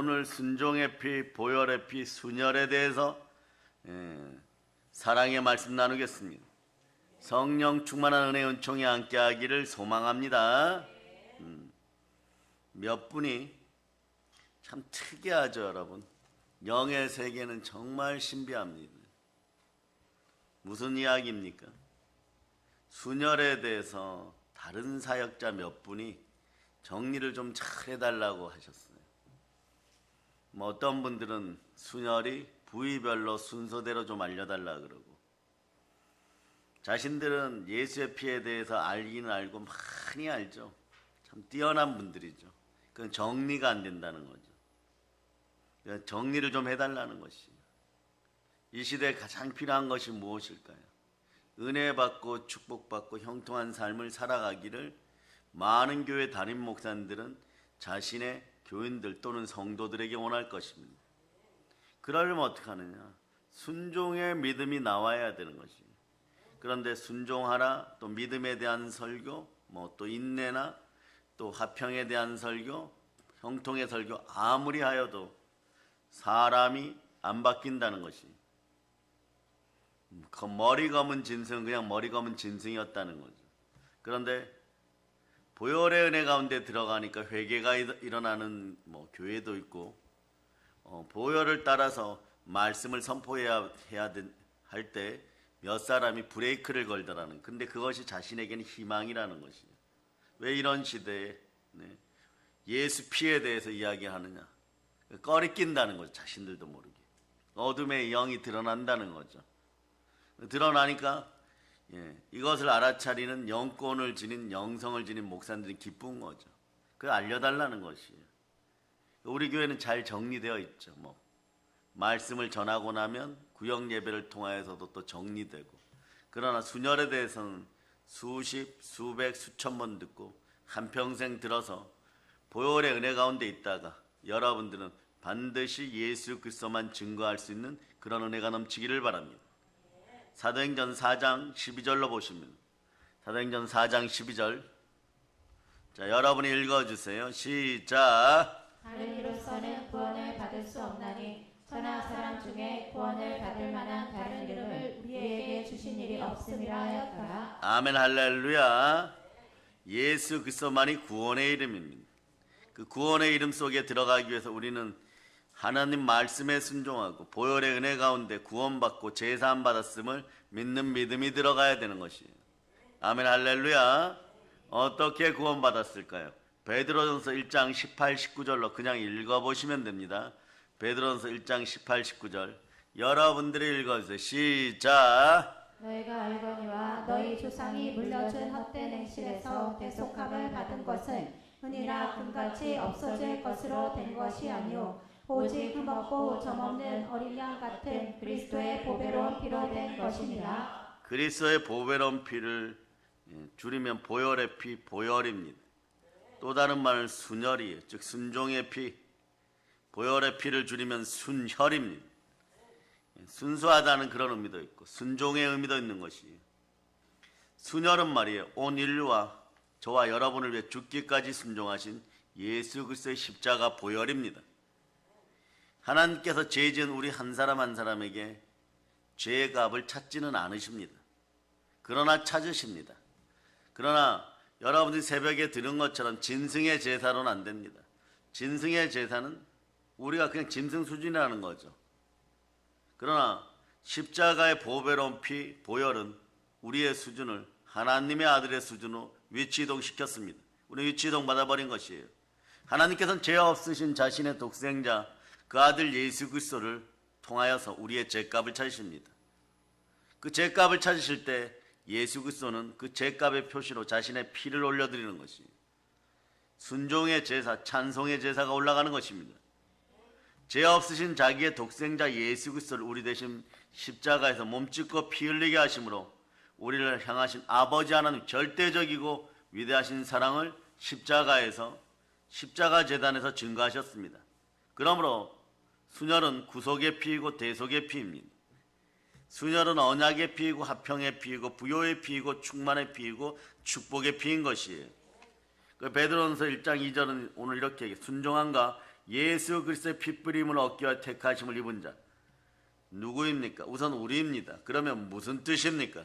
오늘 순종의 피, 보혈의 피, 순혈에 대해서 사랑의 말씀 나누겠습니다. 성령 충만한 은혜 은총이 함께하기를 소망합니다. 몇 분이 참 특이하죠, 여러분. 영의 세계는 정말 신비합니다. 무슨 이야기입니까? 순혈에 대해서 다른 사역자 몇 분이 정리를 좀 잘 해달라고 하셨어요. 어떤 분들은 순혈이 부위별로 순서대로 좀 알려달라 그러고, 자신들은 예수의 피에 대해서 알기는 알고 많이 알죠. 참 뛰어난 분들이죠. 그건 정리가 안 된다는 거죠. 정리를 좀 해달라는 것이에요. 이 시대에 가장 필요한 것이 무엇일까요? 은혜 받고 축복받고 형통한 삶을 살아가기를 많은 교회 담임 목사님들은 자신의 교인들 또는 성도들에게 원할 것입니다. 그러려면 어떻게 하느냐? 순종의 믿음이 나와야 되는 것이에요. 그런데 순종하라, 또 믿음에 대한 설교, 또 인내나 또 화평에 대한 설교, 형통의 설교 아무리 하여도 사람이 안 바뀐다는 것이, 머리 검은 짐승은 그냥 머리 검은 짐승이었다는 거죠. 그런데 보혈의 은혜 가운데 들어가니까 회개가 일어나는 교회도 있고, 보혈을 따라서 말씀을 선포해야 할 때 몇 사람이 브레이크를 걸더라는, 근데 그것이 자신에게는 희망이라는 것이에요. 왜 이런 시대에 예수 피에 대해서 이야기하느냐? 꺼리낀다는 거죠. 자신들도 모르게 어둠의 영이 드러난다는 거죠. 드러나니까 이것을 알아차리는 영권을 지닌, 영성을 지닌 목사님들이 기쁜 거죠. 그걸 알려달라는 것이에요. 우리 교회는 잘 정리되어 있죠. 말씀을 전하고 나면 구역 예배를 통하여서도 또 정리되고, 그러나 순혈에 대해서는 수십, 수백, 수천 번 듣고 한평생 들어서 보혈의 은혜 가운데 있다가 여러분들은 반드시 예수 그리스도만 증거할 수 있는 그런 은혜가 넘치기를 바랍니다. 사도행전 4장 12절로 보시면, 사도행전 4장 12절, 자, 여러분이 읽어주세요. 시작. 다른 이로서는 구원을 받을 수 없나니 천하 사람 중에 구원을 받을 만한 다른 이름을 우리에게 주신 일이 없음이라 하였더라. 아멘, 할렐루야. 예수 그리스도만이 구원의 이름입니다. 그 구원의 이름 속에 들어가기 위해서 우리는 하나님 말씀에 순종하고 보혈의 은혜 가운데 구원받고 제사함 받았음을 믿는 믿음이 들어가야 되는 것이에요. 아멘, 할렐루야. 어떻게 구원받았을까요? 베드로전서 1장 18, 19절로 그냥 읽어보시면 됩니다. 베드로전서 1장 18, 19절 여러분들이 읽어주세요. 시작. 너희가 알거니와 너희 조상이 물려준 헛된 행실에서 대속함을 받은 것은 은이나 금같이 없어질 것으로 된 것이 아니오 오직 흠없고 점없는 어린 양 같은 그리스도의 보배로운 피로 된 것이니라. 그리스도의 보배로운 피를 줄이면 보혈의 피, 보혈입니다. 또 다른 말은 순혈이에요. 즉 순종의 피, 보혈의 피를 줄이면 순혈입니다. 순수하다는 그런 의미도 있고 순종의 의미도 있는 것이에요. 순혈은 말이에요, 온 인류와 저와 여러분을 위해 죽기까지 순종하신 예수 그리스도의 십자가 보혈입니다. 하나님께서 죄 지은 우리 한 사람 한 사람에게 죄의 값을 찾지는 않으십니다. 그러나 찾으십니다. 그러나 여러분들이 새벽에 들은 것처럼 진승의 제사로는 안 됩니다. 진승의 제사는 우리가 그냥 짐승 수준이라는 거죠. 그러나 십자가의 보배로운 피, 보혈은 우리의 수준을 하나님의 아들의 수준으로 위치이동시켰습니다. 우리는 위치이동 받아버린 것이에요. 하나님께서는 죄 없으신 자신의 독생자 그 아들 예수 그리스도를 통하여서 우리의 죄값을 찾으십니다. 그 죄값을 찾으실 때 예수 그리스도는 그 죄값의 표시로 자신의 피를 올려드리는 것이에요. 순종의 제사, 찬송의 제사가 올라가는 것입니다. 죄 없으신 자기의 독생자 예수 그리스도를 우리 대신 십자가에서 몸짓고 피 흘리게 하심으로 우리를 향하신 아버지 하나님 절대적이고 위대하신 사랑을 십자가에서, 십자가 제단에서 증거하셨습니다. 그러므로 순혈은 구속의 피이고 대속의 피입니다. 순혈은 언약의 피이고 화평의 피이고 부요의 피이고 충만의 피이고 축복의 피인 것이에요. 그 베드로전서 1장 2절은 오늘 이렇게 순종함과 예수 그리스도의 핏부림을 얻기 위하여 택하심을 입은 자 누구입니까? 우선 우리입니다. 그러면 무슨 뜻입니까?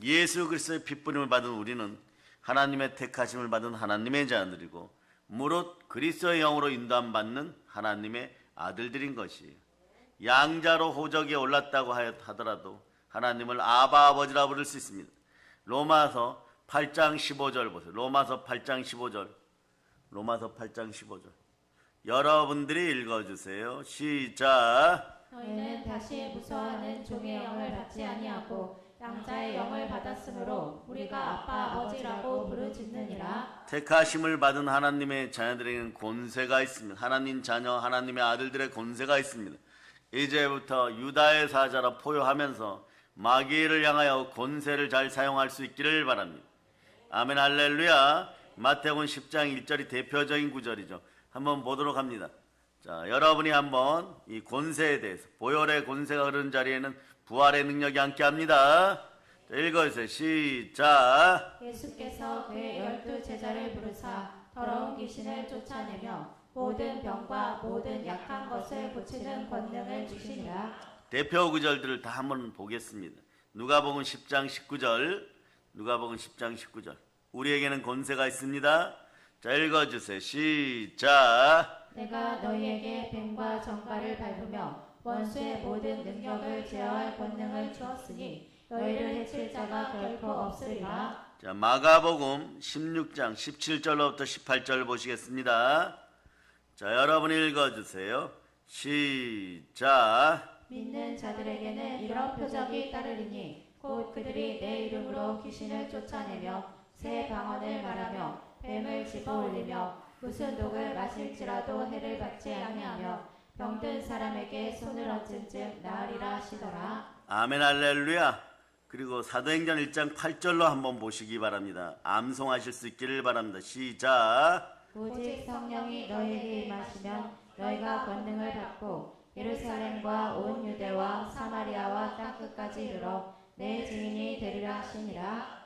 예수 그리스도의 핏부림을 받은 우리는 하나님의 택하심을 받은 하나님의 자들이고 무릇 그리스도의 영으로 인도함받는 하나님의 아들들인 것이에요. 양자로 호적에 올랐다고 하더라도 하나님을 아바 아버지라 부를 수 있습니다. 로마서 8장 15절 보세요. 로마서 8장 15절. 여러분들이 읽어주세요. 시작. 너희는 다시 무서워하는 종의 영을 받지 아니하고 양자의 영을 받았으므로 우리가 아빠 아버지라고 부르짖느니라. 택하심을 받은 하나님의 자녀들에게는 권세가 있습니다. 하나님 자녀, 하나님의 아들들의 권세가 있습니다. 이제부터 유다의 사자라 포효하면서 마귀를 향하여 권세를 잘 사용할 수 있기를 바랍니다. 아멘 할렐루야. 마태복음 10장 1절이 대표적인 구절이죠. 한번 보도록 합니다. 자, 여러분이 한번 이 권세에 대해서, 보혈의 권세가 흐르는 자리에는 부활의 능력이 함께합니다. 자, 읽어주세요. 시작. 예수께서 그의 12 제자를 부르사 더러운 귀신을 쫓아내며 모든 병과 모든 약한 것을 고치는 권능을 주시니라. 대표 구절들을 다 한번 보겠습니다. 누가복음 10장 19절. 우리에게는 권세가 있습니다. 자, 읽어주세요. 시작. 내가 너희에게 뱀과 정갈을 밟으며 원수의 모든 능력을 제어할 권능을 주었으니 너희를 해칠 자가 결코 없으리라. 자, 마가복음 16장 17절로부터 18절 보시겠습니다. 자, 여러분 읽어주세요. 시작. 믿는 자들에게는 이런 표적이 따르리니 곧 그들이 내 이름으로 귀신을 쫓아내며 새 방언을 말하며 뱀을 집어올리며 무슨 독을 마실지라도 해를 받지 아니하며 병든 사람에게 손을 얹은 즉 나으리라 하시더라. 아멘 할렐루야. 그리고 사도행전 1장 8절로 한번 보시기 바랍니다. 암송하실 수 있기를 바랍니다. 시작. 오직 성령이 너희에게 임하시면 너희가 권능을 받고 예루살렘과 온 유대와 사마리아와 땅끝까지 이르러 내 증인이 되리라 하시니라.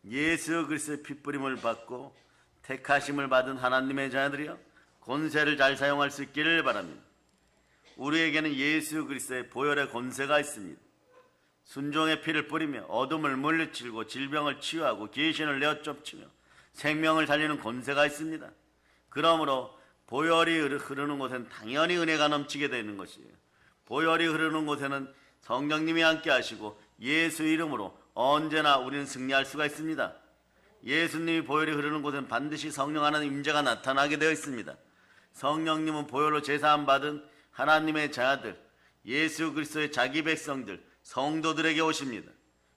예수 그리스도의 핏부림을 받고 택하심을 받은 하나님의 자녀들이여 권세를 잘 사용할 수 있기를 바랍니다. 우리에게는 예수 그리스도의 보혈의 권세가 있습니다. 순종의 피를 뿌리며 어둠을 물리치고 질병을 치유하고 귀신을 내어 쫓으며 생명을 살리는 권세가 있습니다. 그러므로 보혈이 흐르는 곳엔 당연히 은혜가 넘치게 되는 것이에요. 보혈이 흐르는 곳에는 성령님이 함께 하시고 예수 이름으로 언제나 우리는 승리할 수가 있습니다. 예수님이 보혈이 흐르는 곳엔 반드시 성령 하나님 임재가 나타나게 되어 있습니다. 성령님은 보혈로 제사함 받은 하나님의 자녀들, 예수 그리스도의 자기 백성들, 성도들에게 오십니다.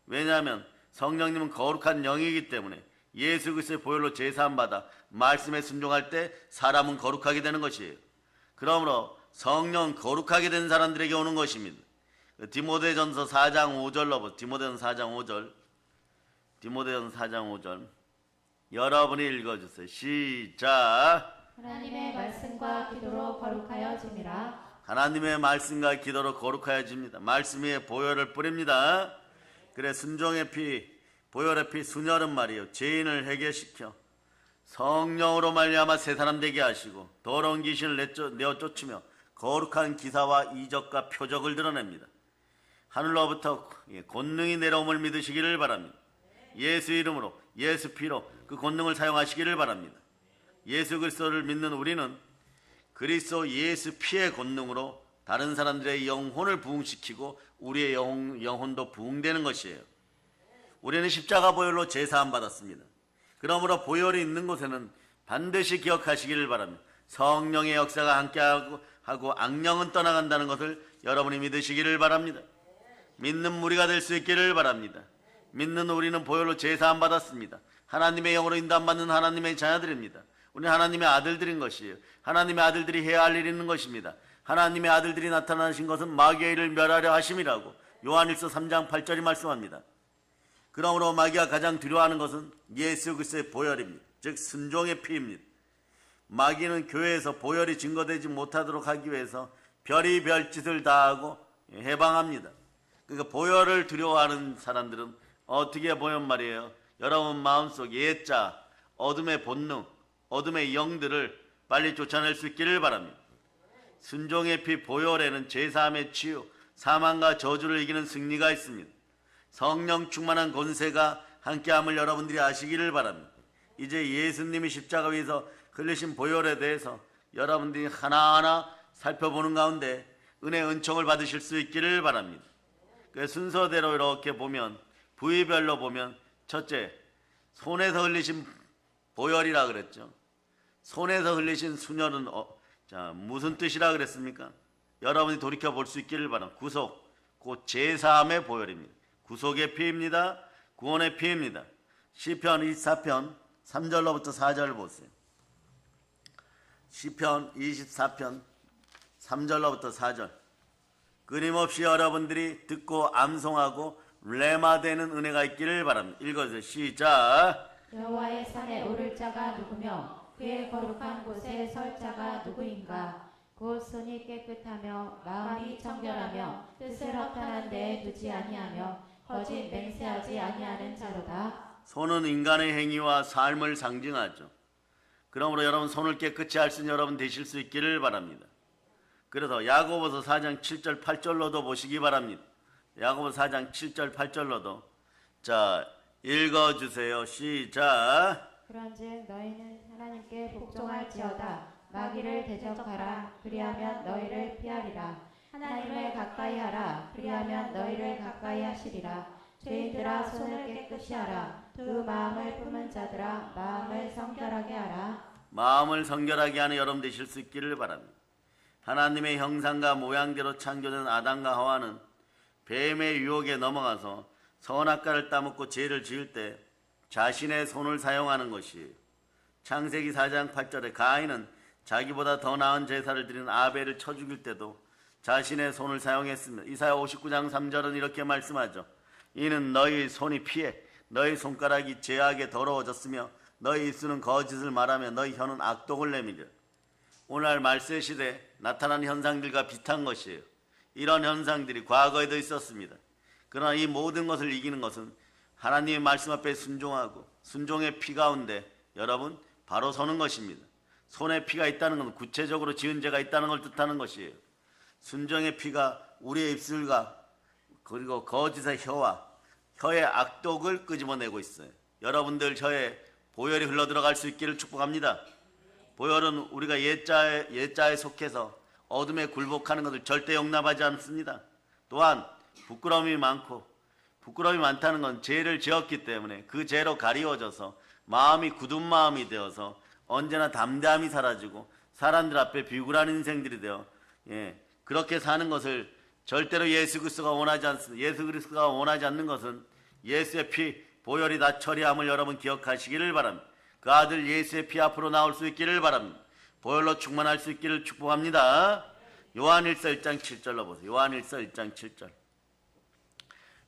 왜냐하면 성령님은 거룩한 영이기 때문에 예수 그리스도의 보혈로 제사함 받아 말씀에 순종할 때 사람은 거룩하게 되는 것이에요. 그러므로 성령 거룩하게 된 사람들에게 오는 것입니다. 디모데전서 4장 5절로 보세요. 디모데전서 4장 5절. 여러분이 읽어주세요. 시작. 하나님의 말씀과 기도로 거룩하여짐이라. 하나님의 말씀과 기도로 거룩하여집니다. 말씀 위에 보혈을 뿌립니다. 그래 순종의 피, 보혈의 피 순혈은 말이요 죄인을 해결시켜 성령으로 말미암아 새 사람 되게 하시고 더러운 귀신을 내어 쫓으며 거룩한 기사와 이적과 표적을 드러냅니다. 하늘로부터 권능이 내려옴을 믿으시기를 바랍니다. 예수 이름으로 예수 피로 그 권능을 사용하시기를 바랍니다. 예수 그리스도를 믿는 우리는 그리스도 예수 피의 권능으로 다른 사람들의 영혼을 부흥시키고 우리의 영혼도 부흥되는 것이에요. 우리는 십자가 보혈로 제사함 받았습니다. 그러므로 보혈이 있는 곳에는 반드시 기억하시기를 바랍니다. 성령의 역사가 함께하고 악령은 떠나간다는 것을 여러분이 믿으시기를 바랍니다. 믿는 무리가 될 수 있기를 바랍니다. 믿는 우리는 보혈로 제사함 받았습니다. 하나님의 영으로 인도받는 하나님의 자녀들입니다. 우리는 하나님의 아들들인 것이에요. 하나님의 아들들이 해야 할 일이 있는 것입니다. 하나님의 아들들이 나타나신 것은 마귀의 일을 멸하려 하심이라고 요한일서 3장 8절이 말씀합니다. 그러므로 마귀가 가장 두려워하는 것은 예수 그리스도의 보혈입니다. 즉 순종의 피입니다. 마귀는 교회에서 보혈이 증거되지 못하도록 하기 위해서 별의별짓을 다하고 해방합니다. 그러니까 보혈을 두려워하는 사람들은 어떻게 보면 말이에요. 여러분 마음속 옛자, 어둠의 본능, 어둠의 영들을 빨리 쫓아낼 수 있기를 바랍니다. 순종의 피 보혈에는 죄사함의 치유, 사망과 저주를 이기는 승리가 있습니다. 성령 충만한 권세가 함께함을 여러분들이 아시기를 바랍니다. 이제 예수님이 십자가 위에서 흘리신 보혈에 대해서 여러분들이 하나하나 살펴보는 가운데 은혜 은총을 받으실 수 있기를 바랍니다. 그 순서대로 이렇게 보면 부위별로 보면 첫째, 손에서 흘리신 보혈이라 그랬죠. 손에서 흘리신 순혈은 무슨 뜻이라 그랬습니까? 여러분이 돌이켜 볼 수 있기를 바랍니다. 구속, 곧 제사함의 보혈입니다. 구속의 피입니다. 구원의 피입니다. 시편 24편 3절로부터 4절 보세요. 시편 24편 3절로부터 4절. 끊임없이 여러분들이 듣고 암송하고 레마되는 은혜가 있기를 바랍니다. 읽어주세요. 시작. 여호와의 산에 오를 자가 누구며 그의 거룩한 곳에 설 자가 누구인가? 곧 손이 깨끗하며 마음이 청결하며 뜻을 허탄한 데에 두지 아니하며 거짓 맹세하지 아니하는 자로다. 손은 인간의 행위와 삶을 상징하죠. 그러므로 여러분 손을 깨끗이 할 수 있는 여러분 되실 수 있기를 바랍니다. 그래서 야고보서 4장 7절 8절로도 보시기 바랍니다. 야고보서 4장 7절 8절로도 자 읽어주세요. 시작. 그런즉 너희는 하나님께 복종할지어다. 마귀를 대적하라. 그리하면 너희를 피하리라. 하나님을 가까이 하라. 그리하면 너희를 가까이 하시리라. 죄인들아 손을 깨끗이 하라. 두 마음을 품은 자들아 마음을 성결하게 하라. 마음을 성결하게 하는 여러분 되실 수 있기를 바랍니다. 하나님의 형상과 모양대로 창조된 아담과 하와는 뱀의 유혹에 넘어가서 선악과를 따먹고 죄를 지을 때 자신의 손을 사용하는 것이에요. 창세기 4장 8절에 가인은 자기보다 더 나은 제사를 드린 아벨을 쳐 죽일 때도 자신의 손을 사용했습니다. 이사야 59장 3절은 이렇게 말씀하죠. 이는 너희 손이 피해 너희 손가락이 죄악에 더러워졌으며 너희 입술은 거짓을 말하며 너희 혀는 악독을 내밀어. 오늘날 말세 시대에 나타난 현상들과 비슷한 것이에요. 이런 현상들이 과거에도 있었습니다. 그러나 이 모든 것을 이기는 것은 하나님의 말씀 앞에 순종하고 순종의 피 가운데 여러분 바로 서는 것입니다. 손에 피가 있다는 것은 구체적으로 지은 죄가 있다는 걸 뜻하는 것이에요. 순종의 피가 우리의 입술과 그리고 거짓의 혀와 혀의 악독을 끄집어내고 있어요. 여러분들 혀에 보혈이 흘러들어갈 수 있기를 축복합니다. 보혈은 우리가 옛자에 속해서 어둠에 굴복하는 것을 절대 용납하지 않습니다. 또한 부끄러움이 많다는 건 죄를 지었기 때문에 그 죄로 가리워져서 마음이 굳은 마음이 되어서 언제나 담대함이 사라지고 사람들 앞에 비굴한 인생들이 되어 그렇게 사는 것을 절대로 예수 그리스도가 원하지 않습니다. 예수 그리스도가 원하지 않는 것은 예수의 피 보혈이 다 처리함을 여러분 기억하시기를 바랍니다. 그 아들 예수의 피 앞으로 나올 수 있기를 바랍니다. 보혈로 충만할 수 있기를 축복합니다. 요한일서 1장 7절로 보세요. 요한일서 1장 7절.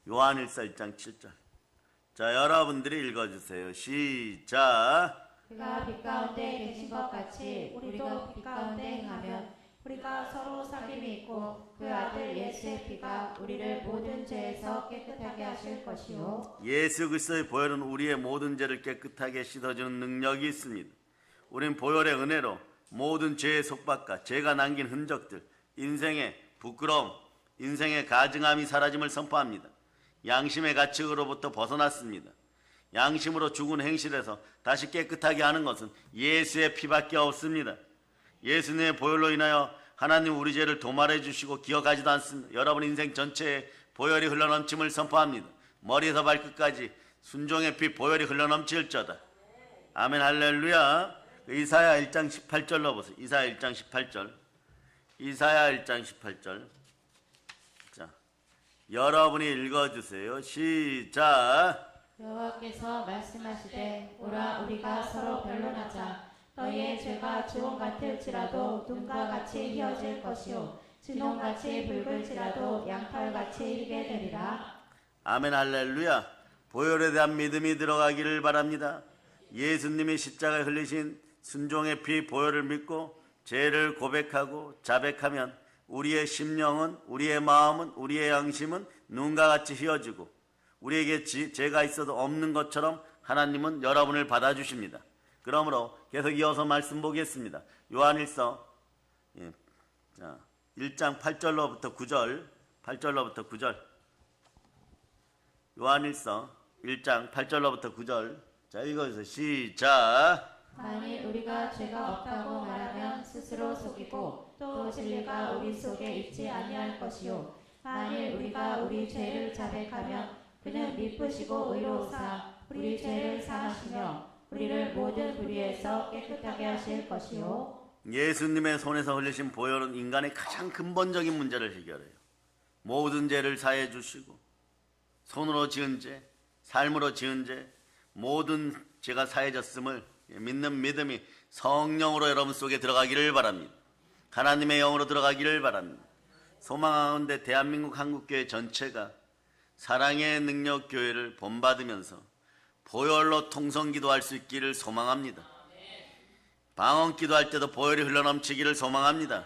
요한일서 1장 7절. 자, 여러분들이 읽어주세요. 시작. 그가 빛 가운데 계신 것 같이 우리도 빛 가운데 행하면 우리가 서로 사귐이 있고 그 아들 예수의 피가 우리를 모든 죄에서 깨끗하게 하실 것이요. 예수 그리스도의 보혈은 우리의 모든 죄를 깨끗하게 씻어주는 능력이 있습니다. 우린 보혈의 은혜로 모든 죄의 속박과 죄가 남긴 흔적들, 인생의 부끄러움, 인생의 가증함이 사라짐을 선포합니다. 양심의 가책으로부터 벗어났습니다. 양심으로 죽은 행실에서 다시 깨끗하게 하는 것은 예수의 피밖에 없습니다. 예수님의 보혈로 인하여 하나님 우리 죄를 도말해 주시고 기억하지도 않습니다. 여러분 인생 전체에 보혈이 흘러넘침을 선포합니다. 머리에서 발끝까지 순종의 피 보혈이 흘러넘칠저다. 아멘 할렐루야. 이사야 1장 18절로 보세요. 이사야 1장 18절. 이사야 1장 18절. 자, 여러분이 읽어주세요. 시작. 여호와께서 말씀하시되 오라 우리가 서로 변론하자. 너희의 죄가 주홍 같을지라도 눈과 같이 희어질 것이요 진홍같이 붉을지라도 양털같이 희게 되리라. 아멘 할렐루야. 보혈에 대한 믿음이 들어가기를 바랍니다. 예수님이 십자가에 흘리신 순종의 피 보혈을 믿고 죄를 고백하고 자백하면 우리의 심령은 우리의 마음은 우리의 양심은 눈과 같이 희어지고 우리에게 죄가 있어도 없는 것처럼 하나님은 여러분을 받아주십니다. 그러므로 계속 이어서 말씀 보겠습니다. 요한일서 1장 8절로부터 9절 요한일서 1장 8절로부터 9절 자 읽어주세요. 시작. 만일 우리가 죄가 없다고 말하면 스스로 속이고 또 진리가 우리 속에 있지 아니할 것이요 만일 우리가 우리 죄를 자백하면 그는 미쁘시고 의로우사 우리 죄를 사하시며 우리를 모든 불의에서 깨끗하게 하실 것이요 예수님의 손에서 흘리신 보혈은 인간의 가장 근본적인 문제를 해결해요. 모든 죄를 사해 주시고 손으로 지은 죄, 삶으로 지은 죄, 모든 죄가 사해졌음을 믿는 믿음이 성령으로 여러분 속에 들어가기를 바랍니다. 하나님의 영으로 들어가기를 바랍니다. 소망하는데 대한민국 한국교회 전체가 사랑의 능력 교회를 본받으면서 보혈로 통성기도할 수 있기를 소망합니다. 방언 기도할 때도 보혈이 흘러넘치기를 소망합니다.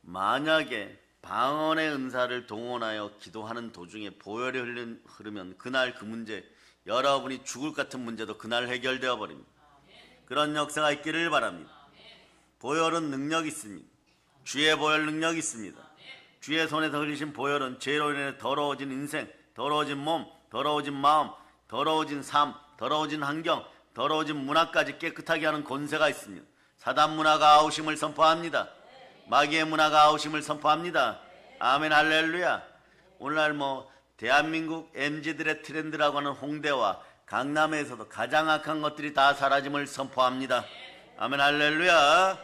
만약에 방언의 은사를 동원하여 기도하는 도중에 보혈이 흐르면 그날 그 문제, 여러분이 죽을 것 같은 문제도 그날 해결되어 버립니다. 그런 역사가 있기를 바랍니다. 보혈은 능력이 있습니다. 주의 보혈 능력이 있습니다. 주의 손에서 흘리신 보혈은 죄로 인해 더러워진 인생, 더러워진 몸, 더러워진 마음, 더러워진 삶, 더러워진 환경, 더러워진 문화까지 깨끗하게 하는 권세가 있습니다. 사단 문화가 아우심을 선포합니다. 마귀의 문화가 아우심을 선포합니다. 아멘 할렐루야. 오늘날 대한민국 MZ들의 트렌드라고 하는 홍대와 강남에서도 가장 악한 것들이 다 사라짐을 선포합니다. 아멘 할렐루야.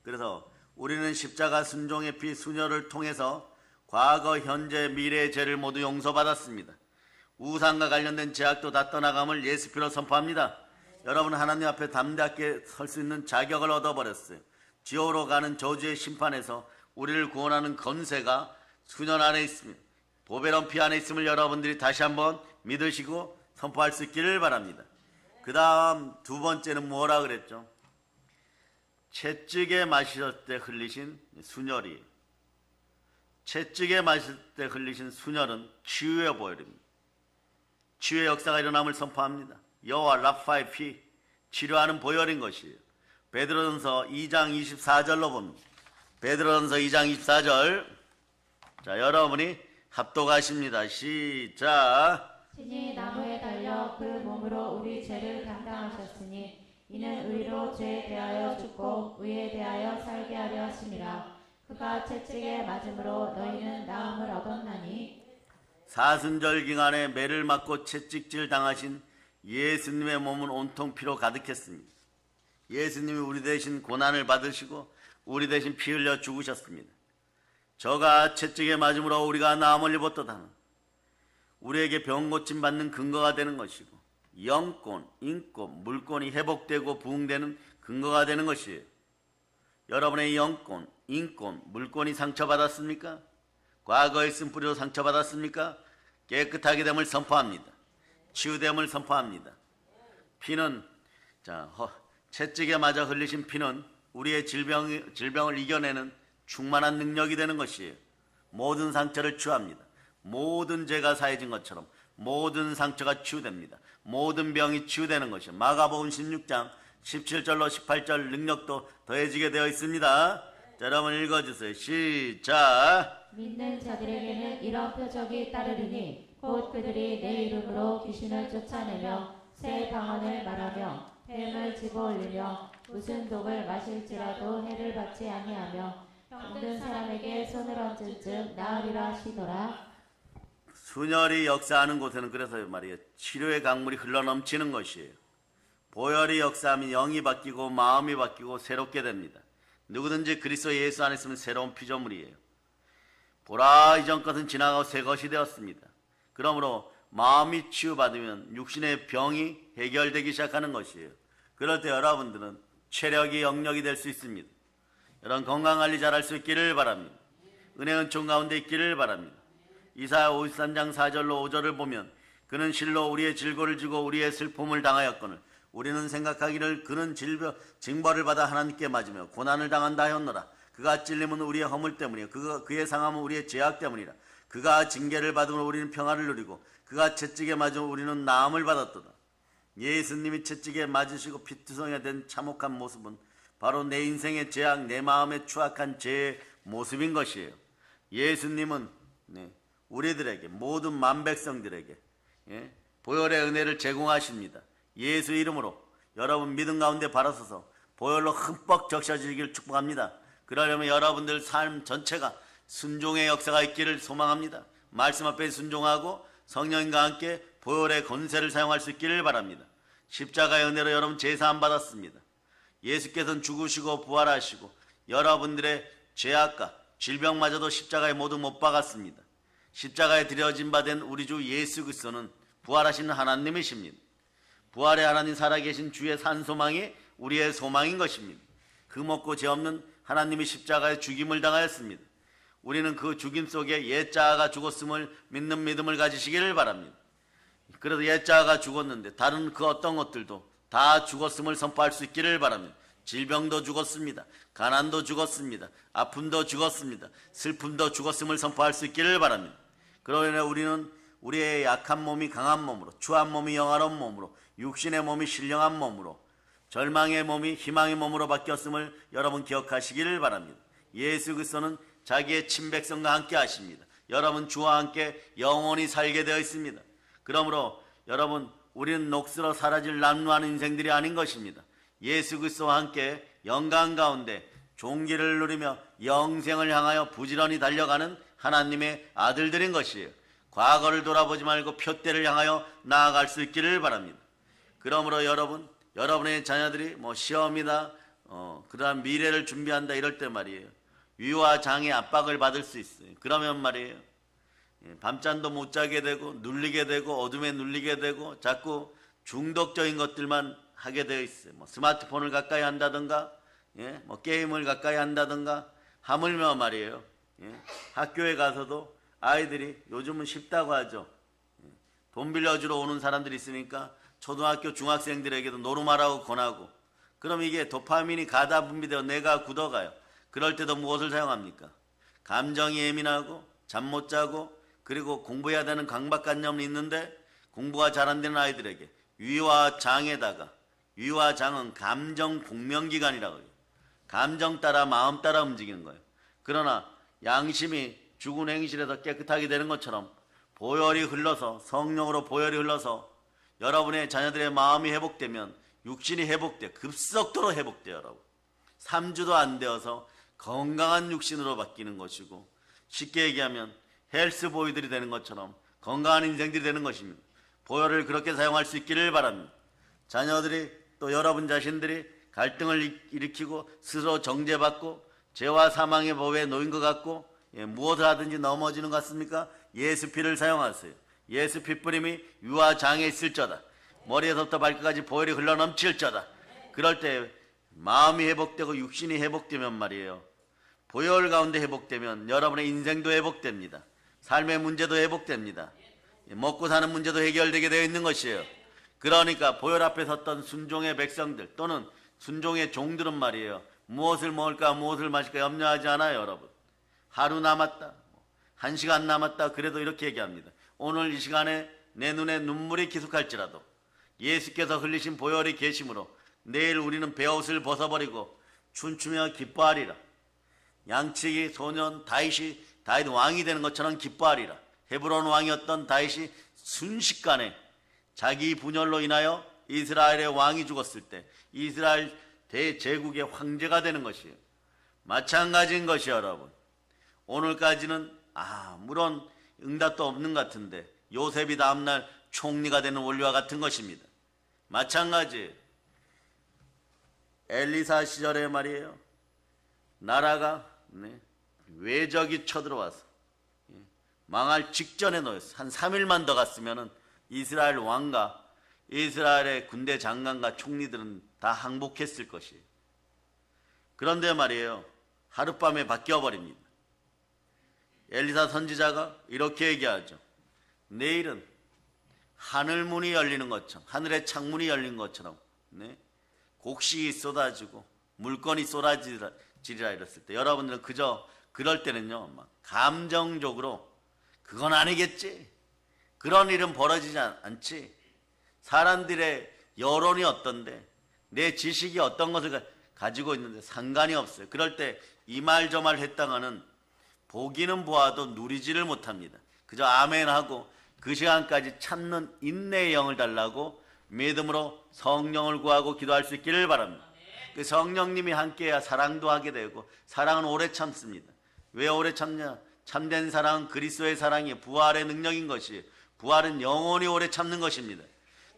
그래서 우리는 십자가 순종의 피 순혈을 통해서 과거, 현재, 미래의 죄를 모두 용서받았습니다. 우상과 관련된 죄악도 다 떠나감을 예수 피로 선포합니다. 여러분 하나님 앞에 담대하게 설 수 있는 자격을 얻어버렸어요. 지옥으로 가는 저주의 심판에서 우리를 구원하는 권세가 수년 안에 있습니다. 보배로운 피 안에 있음을 여러분들이 다시 한번 믿으시고 선포할 수 있기를 바랍니다. 그 다음 두 번째는 뭐라 그랬죠? 채찍에 마실 때 흘리신 순혈이에요. 채찍에 마실 때 흘리신 순혈은 치유의 보혈입니다. 치유의 역사가 일어남을 선포합니다. 여호와 라파의 피, 치료하는 보혈인 것이에요. 베드로전서 2장 24절로 봅니다. 베드로전서 2장 24절 자 여러분이 합독하십니다. 시작. 신이 나무에 달려 그 몸으로 우리 죄를 담당하셨으니 이는 의로 죄에 대하여 죽고 의에 대하여 살게 하려 하심이라. 그가 채찍에 맞음으로 너희는 나음을 얻었나니 사순절 기간에 매를 맞고 채찍질 당하신 예수님의 몸은 온통 피로 가득했습니다. 예수님이 우리 대신 고난을 받으시고 우리 대신 피 흘려 죽으셨습니다. 저가 채찍에 맞음으로 우리가 나음을 입었도다. 우리에게 병 고침 받는 근거가 되는 것이고 영권, 인권, 물권이 회복되고 부흥되는 근거가 되는 것이에요. 여러분의 영권, 인권, 물권이 상처받았습니까? 과거의 쓴뿌리로 상처받았습니까? 깨끗하게 됨을 선포합니다. 치유됨을 선포합니다. 피는 채찍에 맞아 흘리신 피는 우리의 질병을 이겨내는 충만한 능력이 되는 것이에요. 모든 상처를 치유합니다. 모든 죄가 사해진 것처럼 모든 상처가 치유됩니다. 모든 병이 치유되는 것이에요. 마가복음 16장 17절로 18절 능력도 더해지게 되어 있습니다. 자, 여러분 읽어주세요. 시작. 믿는 자들에게는 이런 표적이 따르리니 곧 그들이 내 이름으로 귀신을 쫓아내며 새 방언을 말하며 뱀을 집어올리며 무슨 독을 마실지라도 해를 받지 아니하며 병든 사람에게 손을 얹은 즉 나으리라 하시더라. 순혈이 역사하는 곳에는 그래서 말이에요. 치료의 강물이 흘러넘치는 것이에요. 보혈이 역사하면 영이 바뀌고 마음이 바뀌고 새롭게 됩니다. 누구든지 그리스도 예수 안에 있으면 새로운 피조물이에요. 보라 이전 것은 지나가고 새 것이 되었습니다. 그러므로 마음이 치유받으면 육신의 병이 해결되기 시작하는 것이에요. 그럴 때 여러분들은 체력이 영력이 될 수 있습니다. 여러분 건강관리 잘할 수 있기를 바랍니다. 은혜 은총 가운데 있기를 바랍니다. 이사야 53장 4절로 5절을 보면 그는 실로 우리의 질고를 지고 우리의 슬픔을 당하였거늘 우리는 생각하기를 그는 징벌을 받아 하나님께 맞으며 고난을 당한다 하였노라. 그가 찔림은 우리의 허물 때문이요 그의 상함은 우리의 죄악 때문이라. 그가 징계를 받음으로 우리는 평화를 누리고 그가 채찍에 맞으면 우리는 나음을 받았도다. 예수님이 채찍에 맞으시고 피투성이가 된 참혹한 모습은 바로 내 인생의 죄악, 내 마음의 추악한 죄의 모습인 것이에요. 예수님은 우리들에게, 모든 만백성들에게 보혈의 은혜를 제공하십니다. 예수 이름으로 여러분 믿음 가운데 바라서서 보혈로 흠뻑 적셔지길 축복합니다. 그러려면 여러분들 삶 전체가 순종의 역사가 있기를 소망합니다. 말씀 앞에 순종하고 성령님과 함께 보혈의 권세를 사용할 수 있기를 바랍니다. 십자가의 은혜로 여러분 제사함 받았습니다. 예수께서는 죽으시고 부활하시고 여러분들의 죄악과 질병마저도 십자가에 모두 못 박았습니다. 십자가에 드려진 바 된 우리 주 예수 그리스도는 부활하시는 하나님이십니다. 부활의 하나님 살아계신 주의 산소망이 우리의 소망인 것입니다. 그 먹고 죄 없는 하나님이 십자가에 죽임을 당하였습니다. 우리는 그 죽임 속에 옛자아가 죽었음을 믿는 믿음을 가지시기를 바랍니다. 그래서 옛자아가 죽었는데 다른 그 어떤 것들도 다 죽었음을 선포할 수 있기를 바랍니다. 질병도 죽었습니다. 가난도 죽었습니다. 아픔도 죽었습니다. 슬픔도 죽었음을 선포할 수 있기를 바랍니다. 그러나 인해 우리는 우리의 약한 몸이 강한 몸으로, 추한 몸이 영화로운 몸으로, 육신의 몸이 신령한 몸으로, 절망의 몸이 희망의 몸으로 바뀌었음을 여러분 기억하시기를 바랍니다. 예수 그리스도는 자기의 친백성과 함께 하십니다. 여러분 주와 함께 영원히 살게 되어 있습니다. 그러므로 여러분 우리는 녹슬어 사라질 남루한 인생들이 아닌 것입니다. 예수 그리스도와 함께 영광 가운데 종기를 누리며 영생을 향하여 부지런히 달려가는 하나님의 아들들인 것이에요. 과거를 돌아보지 말고 표대를 향하여 나아갈 수 있기를 바랍니다. 그러므로 여러분의 자녀들이 시험이나 그다음 미래를 준비한다 이럴 때 말이에요. 위와 장의 압박을 받을 수 있어요. 그러면 말이에요. 밤잠도 못 자게 되고 눌리게 되고 어둠에 눌리게 되고 자꾸 중독적인 것들만 하게 되어 있어요. 스마트폰을 가까이 한다든가 게임을 가까이 한다든가 하물며 말이에요. 학교에 가서도 아이들이 요즘은 쉽다고 하죠. 돈 빌려주러 오는 사람들이 있으니까 초등학교 중학생들에게도 노름하라고 권하고 그럼 이게 도파민이 가다 분비되어 뇌가 굳어가요. 그럴 때도 무엇을 사용합니까? 감정이 예민하고 잠 못 자고 그리고 공부해야 되는 강박관념이 있는데 공부가 잘 안 되는 아이들에게 위와 장에다가 위와 장은 감정 공명기관이라고 해요. 감정 따라 마음 따라 움직이는 거예요. 그러나 양심이 죽은 행실에서 깨끗하게 되는 것처럼 보혈이 흘러서 성령으로 보혈이 흘러서 여러분의 자녀들의 마음이 회복되면 육신이 회복돼 급속도로 회복돼요. 여러분 3주도 안 되어서 건강한 육신으로 바뀌는 것이고 쉽게 얘기하면 헬스보이들이 되는 것처럼 건강한 인생들이 되는 것입니다. 보혈을 그렇게 사용할 수 있기를 바랍니다. 자녀들이 또 여러분 자신들이 갈등을 일으키고 스스로 정죄받고 죄와 사망의 법에 놓인 것 같고 무엇을 하든지 넘어지는 것 같습니까? 예수 피를 사용하세요. 예수 피 뿌림이 위와 장에 있을저다. 머리에서부터 발끝까지 보혈이 흘러넘칠저다. 그럴 때 마음이 회복되고 육신이 회복되면 말이에요. 보혈 가운데 회복되면 여러분의 인생도 회복됩니다. 삶의 문제도 회복됩니다. 먹고 사는 문제도 해결되게 되어 있는 것이에요. 그러니까 보혈 앞에 섰던 순종의 백성들 또는 순종의 종들은 말이에요. 무엇을 먹을까 무엇을 마실까 염려하지 않아요. 여러분 하루 남았다 1시간 남았다 그래도 이렇게 얘기합니다. 오늘 이 시간에 내 눈에 눈물이 기숙할지라도 예수께서 흘리신 보혈이 계심으로 내일 우리는 베옷을 벗어버리고 춤추며 기뻐하리라. 양치기 소년 다윗 왕이 되는 것처럼 기뻐하리라. 헤브론 왕이었던 다윗이 순식간에 자기 분열로 인하여 이스라엘의 왕이 죽었을 때 이스라엘 대제국의 황제가 되는 것이에요. 마찬가지인 것이에요. 여러분 오늘까지는 물론 응답도 없는 것 같은데 요셉이 다음날 총리가 되는 원리와 같은 것입니다. 마찬가지예요. 엘리사 시절에 말이에요. 나라가 외적이 쳐들어와서 망할 직전에 놓였어. 한 3일만 더 갔으면 이스라엘 왕과 이스라엘의 군대 장관과 총리들은 다 항복했을 것이에요. 그런데 말이에요. 하룻밤에 바뀌어버립니다. 엘리사 선지자가 이렇게 얘기하죠. 내일은 하늘문이 열리는 것처럼 하늘의 창문이 열린 것처럼 곡식이 쏟아지고 물건이 쏟아지리라 이랬을 때 여러분들은 그저 그럴 때는요 막 감정적으로 그건 아니겠지 그런 일은 벌어지지 않지 사람들의 여론이 어떤데 내 지식이 어떤 것을 가지고 있는데 상관이 없어요. 그럴 때 이 말 저 말 했다가는 보기는 보아도 누리지를 못합니다. 그저 아멘하고 그 시간까지 참는 인내의 영을 달라고 믿음으로 성령을 구하고 기도할 수 있기를 바랍니다. 그 성령님이 함께해야 사랑도 하게 되고, 사랑은 오래 참습니다. 왜 오래 참냐? 참된 사랑은 그리스도의 사랑이 부활의 능력인 것이, 부활은 영원히 오래 참는 것입니다.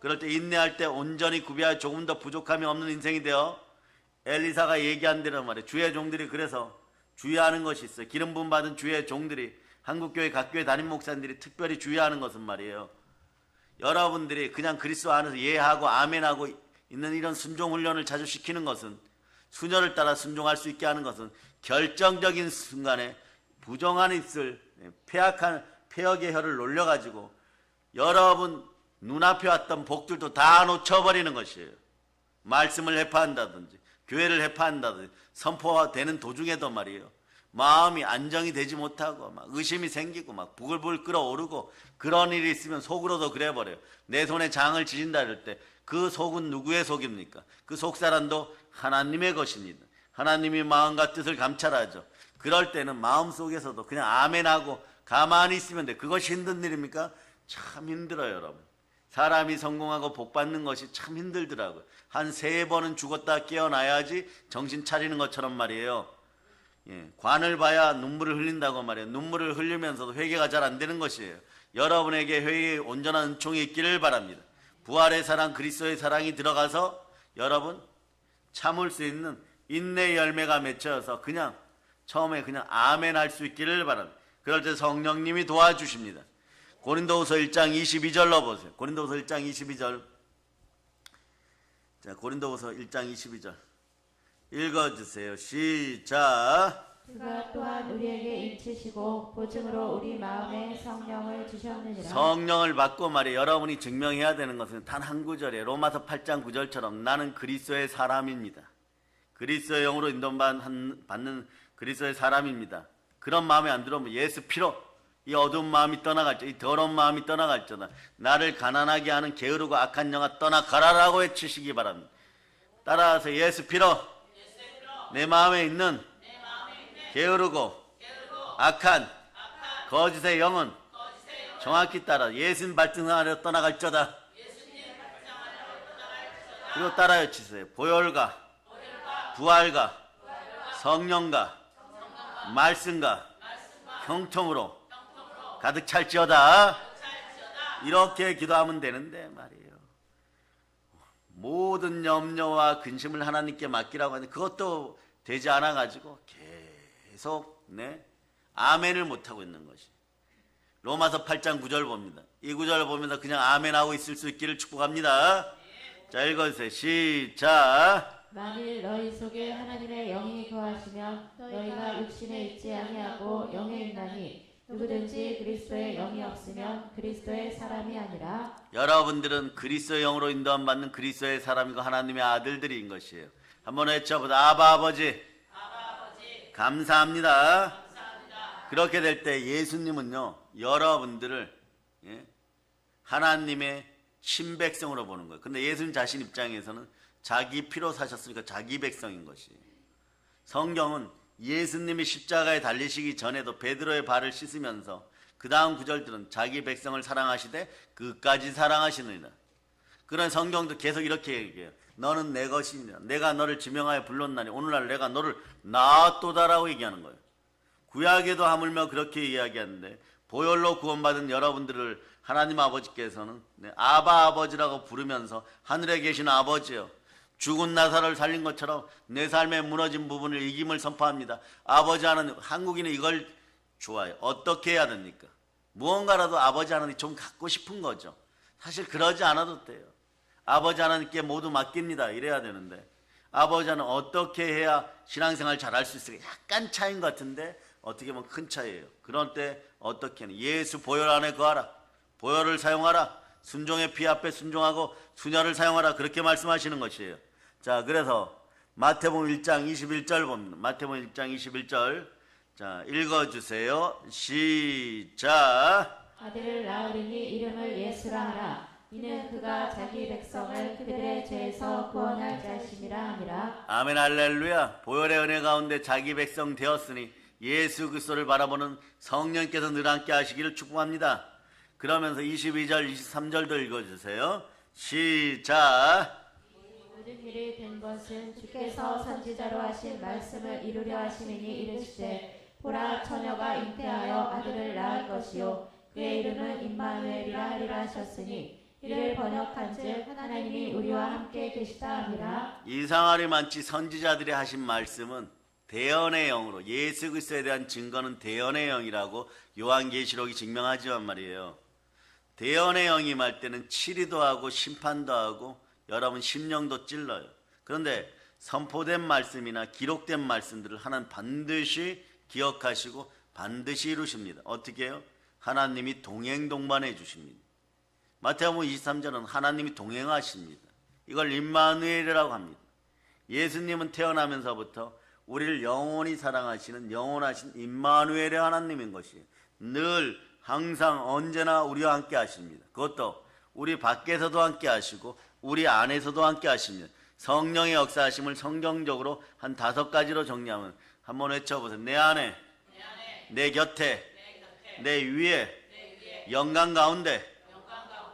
그럴 때 인내할 때 온전히 구비하여 조금 더 부족함이 없는 인생이 되어, 엘리사가 얘기한 대로 말이에요. 주의 종들이 그래서 주의하는 것이 있어요. 기름 부음 받은 주의 종들이, 한국교회 각 교회 담임 목사님들이 특별히 주의하는 것은 말이에요, 여러분들이 그냥 그리스도 안에서 예하고 아멘하고 있는 이런 순종 훈련을 자주 시키는 것은, 수녀를 따라 순종할 수 있게 하는 것은 결정적인 순간에 부정한 입술, 폐역의 혀를 놀려가지고 여러분 눈앞에 왔던 복들도 다 놓쳐버리는 것이에요. 말씀을 해파한다든지 교회를 해파한다든지 선포되는 도중에도 말이에요, 마음이 안정이 되지 못하고 막 의심이 생기고 막 부글부글 끓어오르고, 그런 일이 있으면 속으로도 그래버려요. 내 손에 장을 지진다 할 때 그 속은 누구의 속입니까? 그 속사람도 하나님의 것입니다. 하나님이 마음과 뜻을 감찰하죠. 그럴 때는 마음속에서도 그냥 아멘하고 가만히 있으면 돼. 그것이 힘든 일입니까? 참 힘들어요, 여러분. 사람이 성공하고 복 받는 것이 참 힘들더라고요. 한 3번은 죽었다 깨어나야지 정신 차리는 것처럼 말이에요. 관을 봐야 눈물을 흘린다고 말이에요. 눈물을 흘리면서도 회개가 잘 안 되는 것이에요. 여러분에게 회개의 온전한 은총이 있기를 바랍니다. 부활의 사랑, 그리스도의 사랑이 들어가서 여러분 참을 수 있는 인내의 열매가 맺혀서 그냥 처음에 그냥 아멘 할 수 있기를 바랍니다. 그럴 때 성령님이 도와주십니다. 고린도후서 1장 22절로 보세요. 고린도후서 1장 22절. 자, 고린도후서 1장 22절 읽어주세요. 시작. 그가 또한 우리에게 인치시고 보증으로 우리 마음에 성령을 주셨느니라. 성령을 받고 말이에요. 여러분이 증명해야 되는 것은 단 한 구절이에요. 로마서 8장 9절처럼 나는 그리스도의 사람입니다. 그리스도의 영으로 인도받는 그리스도의 사람입니다. 그런 마음에 안 들어오면 예수 피로 이 어두운 마음이 떠나갈지어다, 이 더러운 마음이 떠나갈지어다, 나를 가난하게 하는 게으르고 악한 영아 떠나가라라고 외치시기 바랍니다. 따라서 예수 피로 내 마음에 있는 게으르고 악한 거짓의 영은 정확히 따라 예수님 발등 아래로 떠나갈지어다. 그리고 따라 외치세요. 보혈과 부활과 성령과 말씀과 형통으로 가득 찰지어다. 이렇게 기도하면 되는데 말이에요, 모든 염려와 근심을 하나님께 맡기라고 하는데 그것도 되지 않아 가지고 계속 아멘을 못하고 있는 것이. 로마서 8장 9절 봅니다. 이 구절을 보면서 그냥 아멘하고 있을 수 있기를 축복합니다. 자, 읽어주세요. 시작. 만일 너희 속에 하나님의 영이 거하시면 너희가 육신에 있지 아니하고 영에 있나니 누구든지 그리스도의 영이 없으면 그리스도의 사람이 아니라. 여러분들은 그리스도의 영으로 인도함 받는 그리스도의 사람이고 하나님의 아들들인 것이에요. 한번 외쳐보자. 아바 아버지, 감사합니다. 그렇게 될 때 예수님은요, 여러분들을 하나님의 친백성으로 보는 거예요. 근데 예수님 자신 입장에서는 자기 피로 사셨으니까 자기 백성인 것이에요. 성경은 예수님이 십자가에 달리시기 전에도 베드로의 발을 씻으면서 그 다음 구절들은 자기 백성을 사랑하시되 끝까지 사랑하시느니라. 그런 성경도 계속 이렇게 얘기해요. 너는 내 것이니라. 내가 너를 지명하여 불렀나니 오늘날 내가 너를 낳았도다라고 얘기하는 거예요. 구약에도 하물며 그렇게 이야기하는데, 보혈로 구원받은 여러분들을 하나님 아버지께서는 아바 아버지라고 부르면서 하늘에 계신 아버지요, 죽은 나사로를 살린 것처럼 내 삶의 무너진 부분을 이김을 선포합니다. 아버지 하나님, 한국인은 이걸 좋아해요. 어떻게 해야 됩니까? 무언가라도 아버지 하나님 좀 갖고 싶은 거죠. 사실 그러지 않아도 돼요. 아버지 하나님께 모두 맡깁니다 이래야 되는데, 아버지 하나님 어떻게 해야 신앙생활 잘할 수 있을까? 약간 차이인 것 같은데 어떻게 보면 큰 차이예요. 그럴 때 어떻게 하는? 예수 보혈 안에 거하라. 보혈을 사용하라. 순종의 피 앞에 순종하고 수녀를 사용하라. 그렇게 말씀하시는 것이에요. 자, 그래서 마태복음 1장 21절 봅니다. 마태복음 1장 21절. 자, 읽어주세요. 시작. 아들을 낳으리니 이름을 예수라 하라. 이는 그가 자기 백성을 그들의 죄에서 구원할 자심이라 하니라. 아멘 할렐루야. 보혈의 은혜 가운데 자기 백성 되었으니 예수 그리스도를 바라보는 성령께서 늘 함께 하시기를 축복합니다. 그러면서 22절 23절도 읽어주세요. 시작. 모든 일이 된 것은 주께서 선지자로 하신 말씀을 이루려 하심이니 이르시되 보라 처녀가 잉태하여 아들을 낳을 것이요 그의 이름은 임마누엘이라 하리라 하셨으니 이를 번역한즉 하나님이 우리와 함께 계시다 함이라. 이상하리 많지 선지자들이 하신 말씀은 대언의 영으로 예수 그리스도에 대한 증거는 대언의 영이라고 요한계시록이 증명하지만 말이에요. 대언의 영이 임할 때는 치리도 하고 심판도 하고 여러분 심령도 찔러요. 그런데 선포된 말씀이나 기록된 말씀들을 하나님 반드시 기억하시고 반드시 이루십니다. 어떻게 해요? 하나님이 동행동반해 주십니다. 마태복음 23절은 하나님이 동행하십니다. 이걸 임마누엘이라고 합니다. 예수님은 태어나면서부터 우리를 영원히 사랑하시는 영원하신 임마누엘의 하나님인 것이에요. 늘 항상 언제나 우리와 함께 하십니다. 그것도 우리 밖에서도 함께 하시고 우리 안에서도 함께 하십니다. 성령의 역사하심을 성경적으로 한 5가지로 정리하면 한번 외쳐보세요. 내 안에, 내 곁에, 내 위에, 영광 가운데,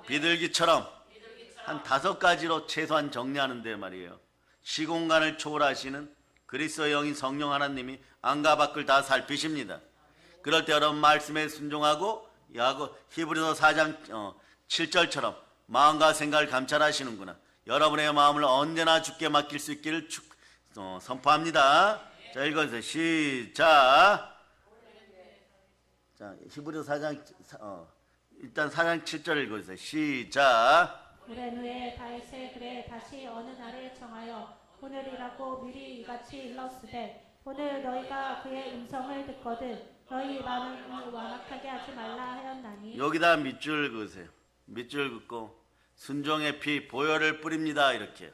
비둘기처럼 한 5가지로 최소한 정리하는데 말이에요. 시공간을 초월하시는 그리스도의 영인 성령 하나님이 안과 밖을 다 살피십니다. 그럴 때 여러분 말씀에 순종하고 히브리서 4장 7절처럼 마음과 생각을 감찰하시는구나. 여러분의 마음을 언제나 주께 맡길 수 있기를 선포합니다. 자, 읽어주세요. 시작. 자, 히브리서 4장 일단 4장 7절 읽어주세요. 시작. 오랜 후에 다윗의 글에 다시 어느 날을 정하여 오늘이라고 미리 이같이 일렀으되 오늘 너희가 그의 음성을 듣거든 너희 마음을 완악하게 하지 말라 하였나니. 여기다 밑줄 그으세요. 밑줄 긋고 순종의 피 보혈을 뿌립니다. 이렇게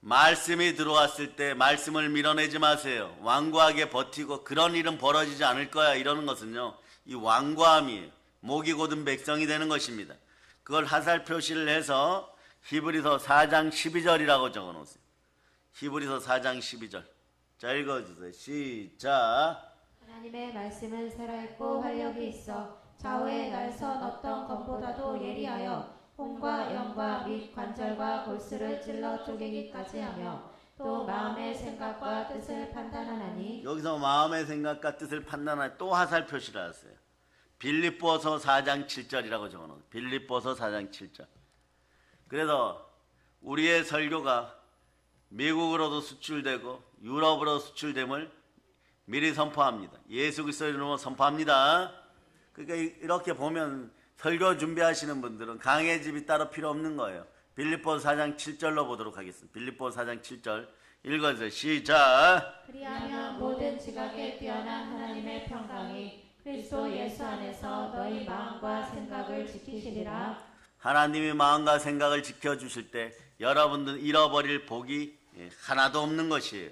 말씀이 들어왔을 때 말씀을 밀어내지 마세요. 완고하게 버티고 그런 일은 벌어지지 않을 거야 이러는 것은요, 이 완고함이에요. 목이 곧은 백성이 되는 것입니다. 그걸 화살 표시를 해서 히브리서 4장 12절이라고 적어놓으세요. 히브리서 4장 12절. 자, 읽어주세요. 시작. 하나님의 말씀은 살아있고 활력이 있어 좌우에 날선 어떤 검보다도 예리하여 혼과 영과 및 관절과 골수를 찔러 쪼개기까지 하며 또 마음의 생각과 뜻을 판단하나니. 여기서 마음의 생각과 뜻을 판단할 또 화살 표시를 하세요. 빌립보서 4장 7절이라고 적어놓은 빌립보서 4장 7절. 그래서 우리의 설교가 미국으로도 수출되고 유럽으로 수출됨을 미리 선포합니다. 예수 그리스도의 이름으로 선포합니다. 그러니까 이렇게 보면 설교 준비하시는 분들은 강의 집이 따로 필요 없는 거예요. 빌립보서 4장 7절로 보도록 하겠습니다. 빌립보서 4장 7절 읽어주세요. 시작. 그리하면 모든 지각에 뛰어난 하나님의 평강이 그리스도 예수 안에서 너희 마음과 생각을 지키시리라. 하나님이 마음과 생각을 지켜주실 때 여러분들 잃어버릴 복이 하나도 없는 것이에요.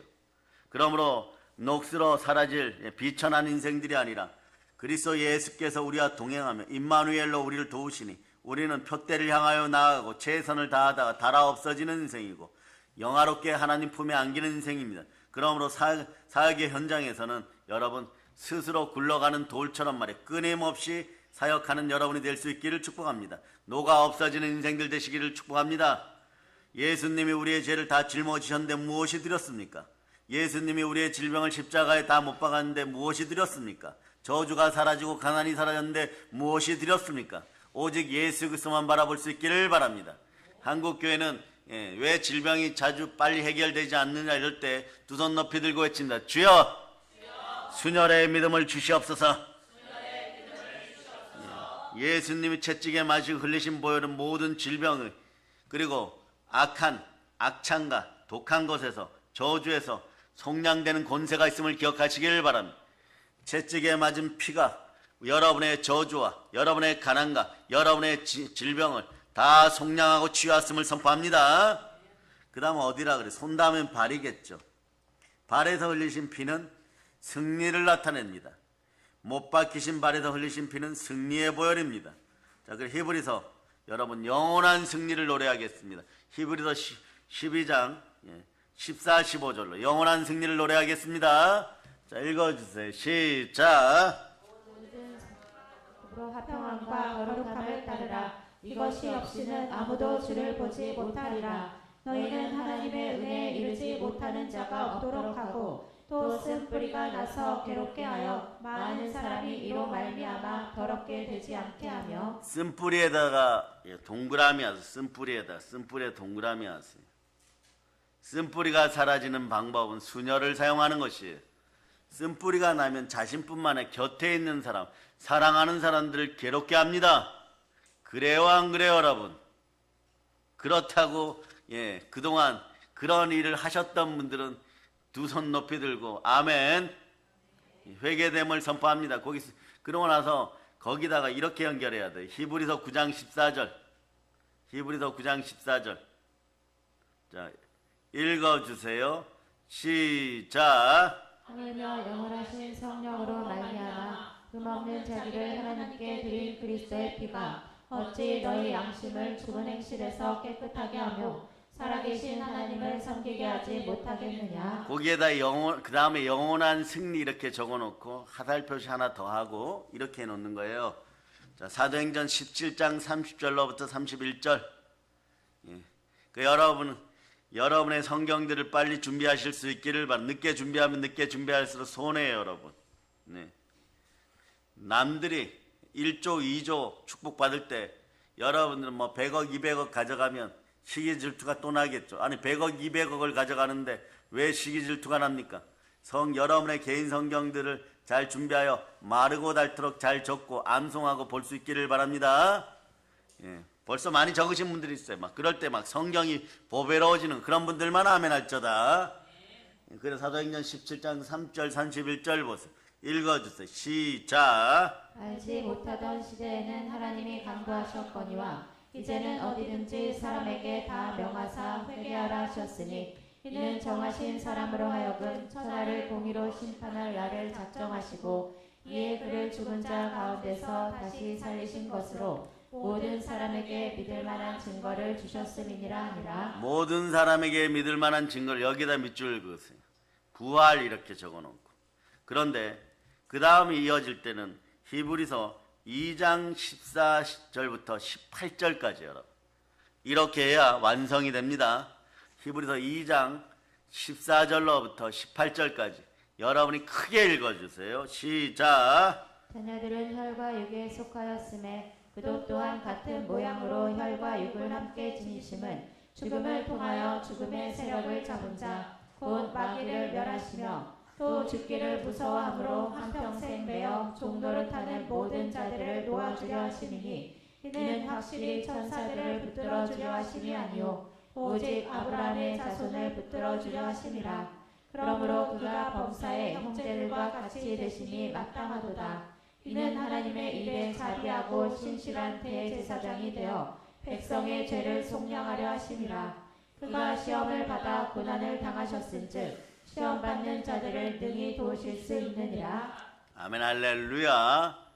그러므로 녹슬어 사라질 비천한 인생들이 아니라 그리스도 예수께서 우리와 동행하며 임마누엘로 우리를 도우시니 우리는 표대를 향하여 나아가고 최선을 다하다가 달아 없어지는 인생이고 영화롭게 하나님 품에 안기는 인생입니다. 그러므로 사역의 현장에서는 여러분 스스로 굴러가는 돌처럼 말해 끊임없이 사역하는 여러분이 될 수 있기를 축복합니다. 녹아 없어지는 인생들 되시기를 축복합니다. 예수님이 우리의 죄를 다 짊어지셨는데 무엇이 드렸습니까? 예수님이 우리의 질병을 십자가에 다 못 박았는데 무엇이 드렸습니까? 저주가 사라지고 가난이 사라졌는데 무엇이 드렸습니까? 오직 예수 그리스도만 바라볼 수 있기를 바랍니다. 한국교회는 왜 질병이 자주 빨리 해결되지 않느냐 이럴 때 두 손 높이 들고 외칩니다. 주여! 순혈의 믿음을 주시옵소서. 예수님이 채찍에 마시고 흘리신 보혈은 모든 질병을 그리고 악한 악창과 독한 것에서 저주에서 속량되는 권세가 있음을 기억하시기를 바랍니다. 채찍에 맞은 피가 여러분의 저주와 여러분의 가난과 여러분의 질병을 다 속량하고 치유했음을 선포합니다. 그 다음 어디라 그래? 손 닿으면 발이겠죠. 발에서 흘리신 피는 승리를 나타냅니다. 못 박히신 발에서 흘리신 피는 승리의 보혈입니다. 자, 그리고 히브리서 여러분 영원한 승리를 노래하겠습니다. 히브리서 12장 14, 15절로 영원한 승리를 노래하겠습니다. 자, 읽어주세요. 시작. 모든 화평함과 거룩함을 따르라. 이것이 없이는 아무도 주를 보지 못하리라. 너희는 하나님의 은혜에 이르지 못하는 자가 없도록 하고 또 쓴뿌리가 나서 괴롭게 하여 많은 사람이 이로 말미암아 더럽게 되지 않게 하며. 쓴뿌리에다가 동그라미 하세요. 쓴뿌리에 동그라미 하세요. 쓴뿌리가 사라지는 방법은 순혈을 사용하는 것이에요. 쓴뿌리가 나면 자신뿐만 아니라 곁에 있는 사람, 사랑하는 사람들을 괴롭게 합니다. 그래요, 안 그래요, 여러분? 그렇다고 그동안 그런 일을 하셨던 분들은 두 손 높이 들고 아멘. 회개됨을 선포합니다. 그러고 나서 거기다가 이렇게 연결해야 돼요. 히브리서 9장 14절. 히브리서 9장 14절. 자, 읽어주세요. 시작. 하늘며 영원하신 성령으로 말미암아 흠없는 자기를 하나님께 드린 그리스도의 피가 어찌 너희 양심을 죽은 행실에서 깨끗하게 하며 살아계신 하나님을 섬기게 하지 못하겠느냐. 거기에다 그 다음에 영원한 승리 이렇게 적어놓고 하살표시 하나 더 하고 이렇게 해놓는 거예요. 자, 사도행전 17장 30절로부터 31절. 여러분의 성경들을 빨리 준비하실 수 있기를 바랍니다. 늦게 준비하면 늦게 준비할수록 손해예요, 여러분. 남들이 1조, 2조 축복받을 때 여러분들은 뭐 100억, 200억 가져가면 시기 질투가 또 나겠죠. 아니 100억, 200억을 가져가는데 왜 시기 질투가 납니까? 여러분의 개인 성경들을 잘 준비하여 마르고 닳도록 잘 적고 암송하고 볼 수 있기를 바랍니다. 벌써 많이 적으신 분들이 있어요. 그럴 때 성경이 보배로워지는 그런 분들만 아멘 할저다. 그래서 사도행전 17장 3절 31절 보세요. 읽어주세요. 시작. 알지 못하던 시대에는 하나님이 간구하셨거니와 이제는 어디든지 사람에게 다 명하사 회개하라 하셨으니 이는 정하신 사람으로 하여금 천하를 공의로 심판할 날을 작정하시고 이에 그를 죽은 자 가운데서 다시 살리신 것으로 모든 사람에게 믿을 만한 증거를 주셨음이니라 하니라. 모든 사람에게 믿을 만한 증거를 여기다 밑줄 그으세요. 부활 이렇게 적어놓고. 그런데 그 다음에 이어질 때는 히브리서 2장 14절부터 18절까지 여러분. 이렇게 해야 완성이 됩니다. 히브리서 2장 14절로부터 18절까지 여러분이 크게 읽어주세요. 시작. 자녀들은 혈과 육에 속하였음에 그도 또한 같은 모양으로 혈과 육을 함께 지니심은 죽음을 통하여 죽음의 세력을 잡은 자 곧 마귀를 멸하시며 또 죽기를 무서워함으로 한평생 매어 종노릇하는 모든 자들을 놓아주려 하심이니 이는 확실히 천사들을 붙들어 주려 하심이 아니요 오직 아브라함의 자손을 붙들어 주려 하심이라. 그러므로 그가 범사에 형제들과 같이 되심이 마땅하도다. 이는 하나님의 일에 자비하고 신실한 대제사장이 되어 백성의 죄를 속량하려 하심이라. 그가 시험을 받아 고난을 당하셨은즉 시험 받는 자들을 능히 도우실 수 있느니라. 아멘 할렐루야.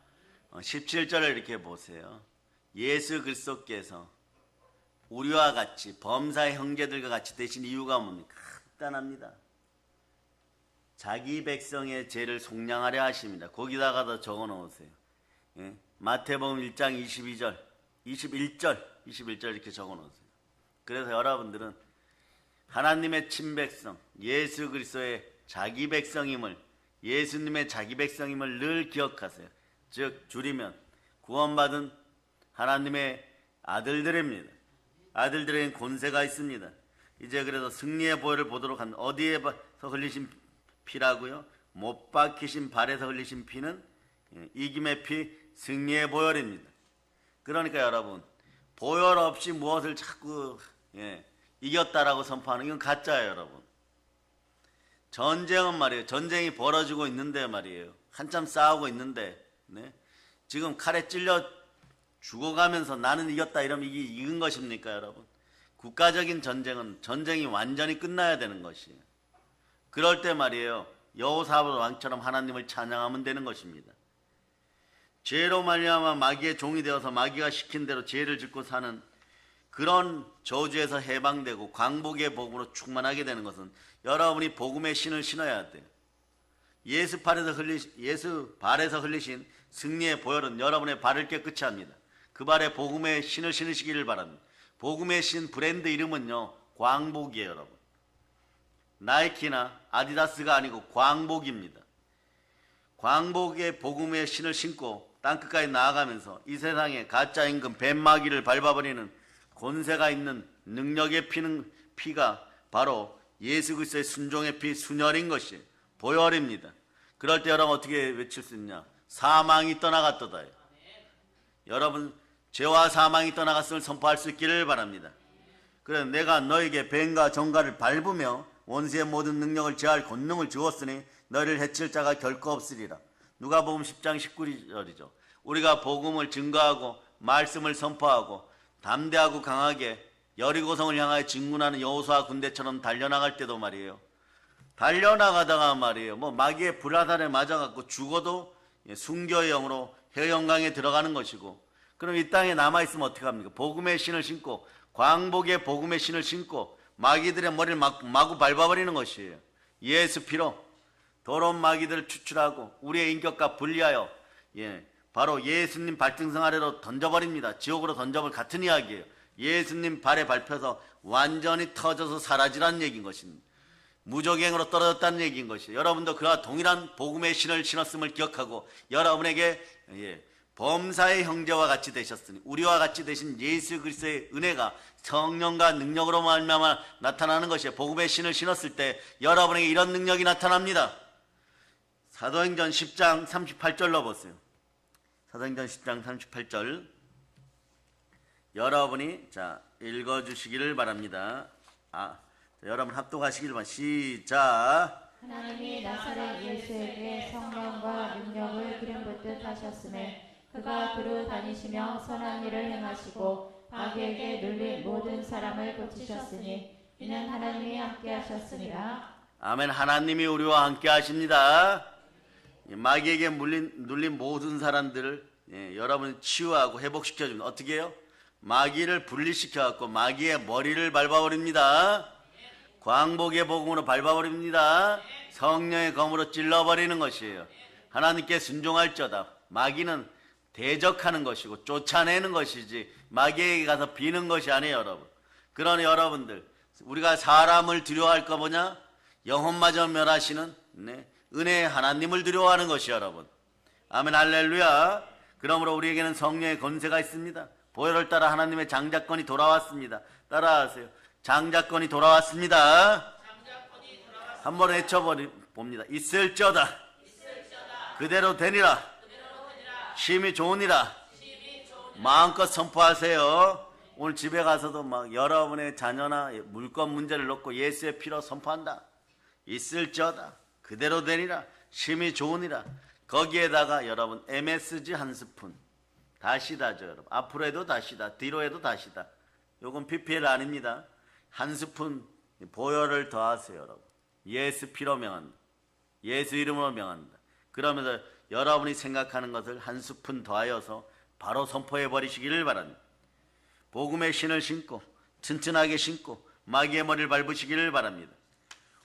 17절을 이렇게 보세요. 예수 그리스도께서 우리와 같이 범사의 형제들과 같이 되신 이유가 뭡니까? 간단합니다. 자기 백성의 죄를 속량하려 하십니다. 거기다가 더 적어 놓으세요. 마태복음 1장 21절 이렇게 적어 놓으세요. 그래서 여러분들은 하나님의 친백성, 예수 그리스도의 자기 백성임을, 예수님의 자기 백성임을 늘 기억하세요. 즉 줄이면 구원받은 하나님의 아들들입니다. 아들들에겐 권세가 있습니다. 이제 그래서 승리의 보혈을 보도록 한 어디에서 흘리신 피라고요? 못 박히신 발에서 흘리신 피는 이김의 피, 승리의 보혈입니다. 그러니까 여러분, 보혈 없이 무엇을 자꾸 이겼다라고 선포하는 건 가짜예요, 여러분. 전쟁은 말이에요. 전쟁이 벌어지고 있는데 말이에요. 한참 싸우고 있는데 지금 칼에 찔려 죽어가면서 나는 이겼다 이러면 이게 이긴 것입니까, 여러분? 국가적인 전쟁은 전쟁이 완전히 끝나야 되는 것이에요. 그럴 때 말이에요. 여호사밧 왕처럼 하나님을 찬양하면 되는 것입니다. 죄로 말미암아 마귀의 종이 되어서 마귀가 시킨 대로 죄를 짓고 사는 그런 저주에서 해방되고 광복의 복음으로 충만하게 되는 것은 여러분이 복음의 신을 신어야 돼요. 예수 발에서 흘리신 승리의 보혈은 여러분의 발을 깨끗이 합니다. 그 발에 복음의 신을 신으시기를 바랍니다. 복음의 신 브랜드 이름은요, 광복이에요, 여러분. 나이키나 아디다스가 아니고 광복입니다. 광복의 복음의 신을 신고 땅끝까지 나아가면서 이 세상에 가짜 임금 뱀마귀를 밟아버리는 권세가 있는 능력의 피가 바로 예수 그리스도의 순종의 피 순혈인 것이 보혈입니다. 그럴 때 여러분 어떻게 외칠 수 있냐? 사망이 떠나갔도다. 여러분 죄와 사망이 떠나갔음을 선포할 수 있기를 바랍니다. 그래 내가 너에게 뱀과 정갈을 밟으며 원수의 모든 능력을 제할 권능을 주었으니 너희를 해칠 자가 결코 없으리라. 누가복음 10장 19절이죠. 우리가 복음을 증거하고 말씀을 선포하고 담대하고 강하게 여리고성을 향하여 진군하는 여호수아 군대처럼 달려나갈 때도 말이에요. 달려나가다가 말이에요. 마귀의 불화살에 맞아갖고 죽어도 순교의 영으로 해영강에 들어가는 것이고, 그럼 이 땅에 남아있으면 어떻게 합니까? 복음의 신을 신고 광복의 복음의 신을 신고 마귀들의 머리를 마구 밟아버리는 것이에요. 예수 피로 더러운 마귀들을 추출하고 우리의 인격과 분리하여 바로 예수님 발등상 아래로 던져버립니다. 지옥으로 던져버릴 같은 이야기예요. 예수님 발에 밟혀서 완전히 터져서 사라지라는 얘기인 것입니다. 무적행으로 떨어졌다는 얘기인 것이에요. 여러분도 그와 동일한 복음의 신을 신었음을 기억하고 여러분에게 범사의 형제와 같이 되셨으니 우리와 같이 되신 예수 그리스도의 은혜가 성령과 능력으로 말미암아 나타나는 것이에요. 복음의 신을 신었을 때 여러분에게 이런 능력이 나타납니다. 사도행전 10장 38절로 보세요. 사도행전 10장 38절 여러분이 읽어주시기를 바랍니다. 여러분 합독하시길 바랍니다. 시작. 하나님이 나사렛 예수에게 성령과 능력을 기름 붓듯 하셨음에 그가 두루 다니시며 선한 일을 행하시고 마귀에게 눌린 모든 사람을 고치셨으니 이는 하나님이 함께 하셨습니다. 아멘. 하나님이 우리와 함께 하십니다. 마귀에게 눌린 모든 사람들을 여러분이 치유하고 회복시켜줍니다. 어떻게 해요? 마귀를 분리시켜갖고 마귀의 머리를 밟아버립니다. 광복의 복음으로 밟아버립니다. 성령의 검으로 찔러버리는 것이에요. 하나님께 순종할저다. 마귀는 대적하는 것이고 쫓아내는 것이지 마귀에게 가서 비는 것이 아니에요, 여러분. 그러니 여러분들 우리가 사람을 두려워할 거 뭐냐? 영혼마저 멸하시는 은혜의 하나님을 두려워하는 것이 여러분. 아멘 할렐루야. 그러므로 우리에게는 성령의 권세가 있습니다. 보혈을 따라 하나님의 장자권이 돌아왔습니다. 따라하세요. 장자권이 돌아왔습니다. 한번 외쳐봅니다. 있을저다. 그대로 되니라. 심히 좋으니라. 마음껏 선포하세요. 오늘 집에 가서도 여러분의 자녀나 물건 문제를 놓고 예수의 피로 선포한다. 있을저다. 그대로 되니라. 심히 좋으니라. 거기에다가 여러분 MSG 한 스푼. 다시다죠, 여러분. 앞으로 해도 다시다. 뒤로 해도 다시다. 요건 PPL 아닙니다. 한 스푼 보혈을 더하세요, 여러분. 예수 피로 명한다. 예수 이름으로 명한다. 그러면서 여러분이 생각하는 것을 한 스푼 더하여서 바로 선포해 버리시기를 바랍니다. 복음의 신을 신고 튼튼하게 신고 마귀의 머리를 밟으시기를 바랍니다.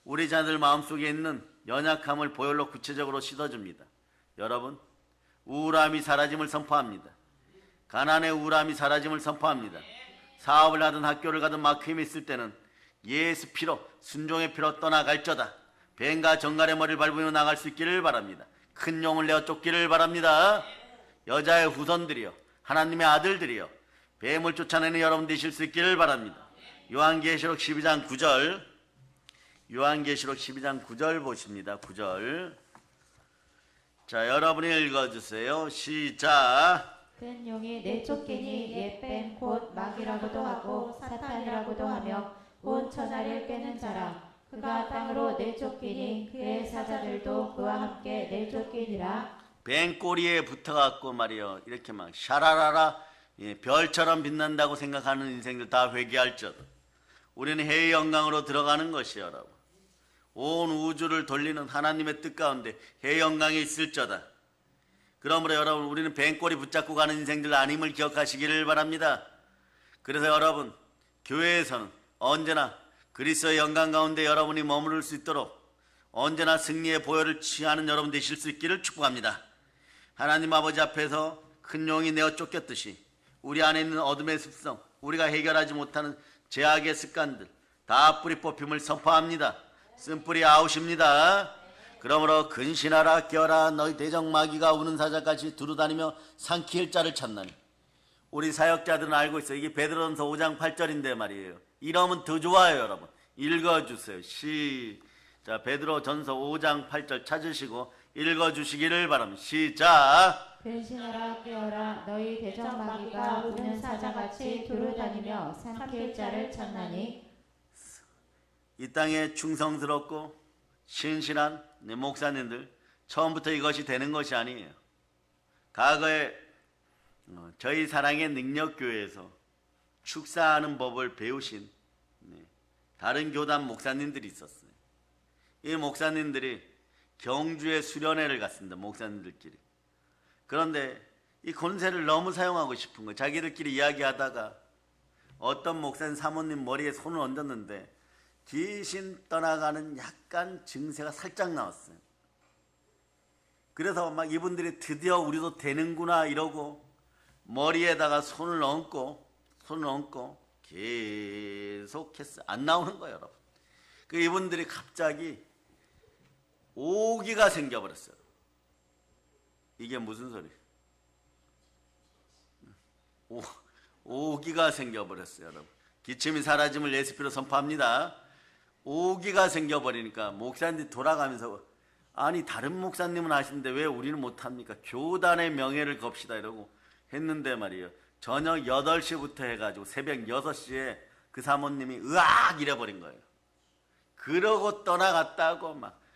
우리 자들 마음속에 있는 연약함을 보혈로 구체적으로 씻어줍니다. 여러분, 우울함이 사라짐을 선포합니다. 가난의 우울함이 사라짐을 선포합니다. 사업을 하든 학교를 가든 막힘이 있을 때는 예수 피로 순종의 피로 떠나갈저다. 뱀과 정갈의 머리를 밟으며 나갈 수 있기를 바랍니다. 큰 용을 내어 쫓기를 바랍니다. 여자의 후손들이여 하나님의 아들들이여 뱀을 쫓아내는 여러분 되실 수 있기를 바랍니다. 요한계시록 12장 9절 요한계시록 12장 9절 보십니다. 9절 자 여러분이 읽어주세요. 시작. 큰 용이 내쫓기니 옛뱀 곧 마귀라고도 하고 사탄이라고도 하며 온 천하를 꿰는 자라. 그가 땅으로 내쫓기니 그의 사자들도 그와 함께 내쫓기니라. 뱀 꼬리에 붙어갖고 말이요 이렇게 막 샤라라라 별처럼 빛난다고 생각하는 인생들 다 회개할지어다. 우리는 해의 영광으로 들어가는 것이 여러분. 온 우주를 돌리는 하나님의 뜻 가운데 해의 영광이 있을저다. 그러므로 여러분 우리는 뱅꼬리 붙잡고 가는 인생들 아님을 기억하시기를 바랍니다. 그래서 여러분 교회에서는 언제나 그리스도의 영광 가운데 여러분이 머무를 수 있도록 언제나 승리의 보혈을 취하는 여러분 되실 수 있기를 축복합니다. 하나님 아버지 앞에서 큰 용이 내어 쫓겼듯이 우리 안에 있는 어둠의 습성, 우리가 해결하지 못하는 죄악의 습관들 다 뿌리 뽑힘을 선포합니다. 쓴뿌리 아웃입니다. 그러므로 근신하라 깨어라 너희 대적마귀가 우는 사자같이 두루다니며 삼킬 자를 찾나니. 우리 사역자들은 알고 있어요. 이게 베드로전서 5장 8절인데 말이에요. 이러면 더 좋아요. 여러분 읽어주세요. 시작. 베드로전서 5장 8절 찾으시고 읽어주시기를 바랍니다. 시작. 근신하라 깨어라 너희 대적마귀가 우는 사자같이 두루다니며 삼킬 자를 찾나니. 이 땅에 충성스럽고 신실한 목사님들 처음부터 이것이 되는 것이 아니에요. 과거에 저희 사랑의 능력교회에서 축사하는 법을 배우신 다른 교단 목사님들이 있었어요. 이 목사님들이 경주에 수련회를 갔습니다. 목사님들끼리. 그런데 이 권세를 너무 사용하고 싶은 거예요. 자기들끼리 이야기하다가 어떤 목사님 사모님 머리에 손을 얹었는데 귀신 떠나가는 약간 증세가 살짝 나왔어요. 그래서 막 이분들이 드디어 우리도 되는구나 이러고 머리에다가 손을 얹고 계속했어요. 안 나오는 거예요, 여러분. 그 이분들이 갑자기 오기가 생겨버렸어요. 이게 무슨 소리? 오기가 생겨버렸어요, 여러분. 기침이 사라짐을 예수피로 선포합니다. 오기가 생겨버리니까 목사님들이 돌아가면서 아니 다른 목사님은 하시는데 왜 우리는 못합니까? 교단의 명예를 겁시다 이러고 했는데 말이에요. 저녁 8시부터 해가지고 새벽 6시에 그 사모님이 으악 이래버린 거예요. 그러고 떠나갔다고 막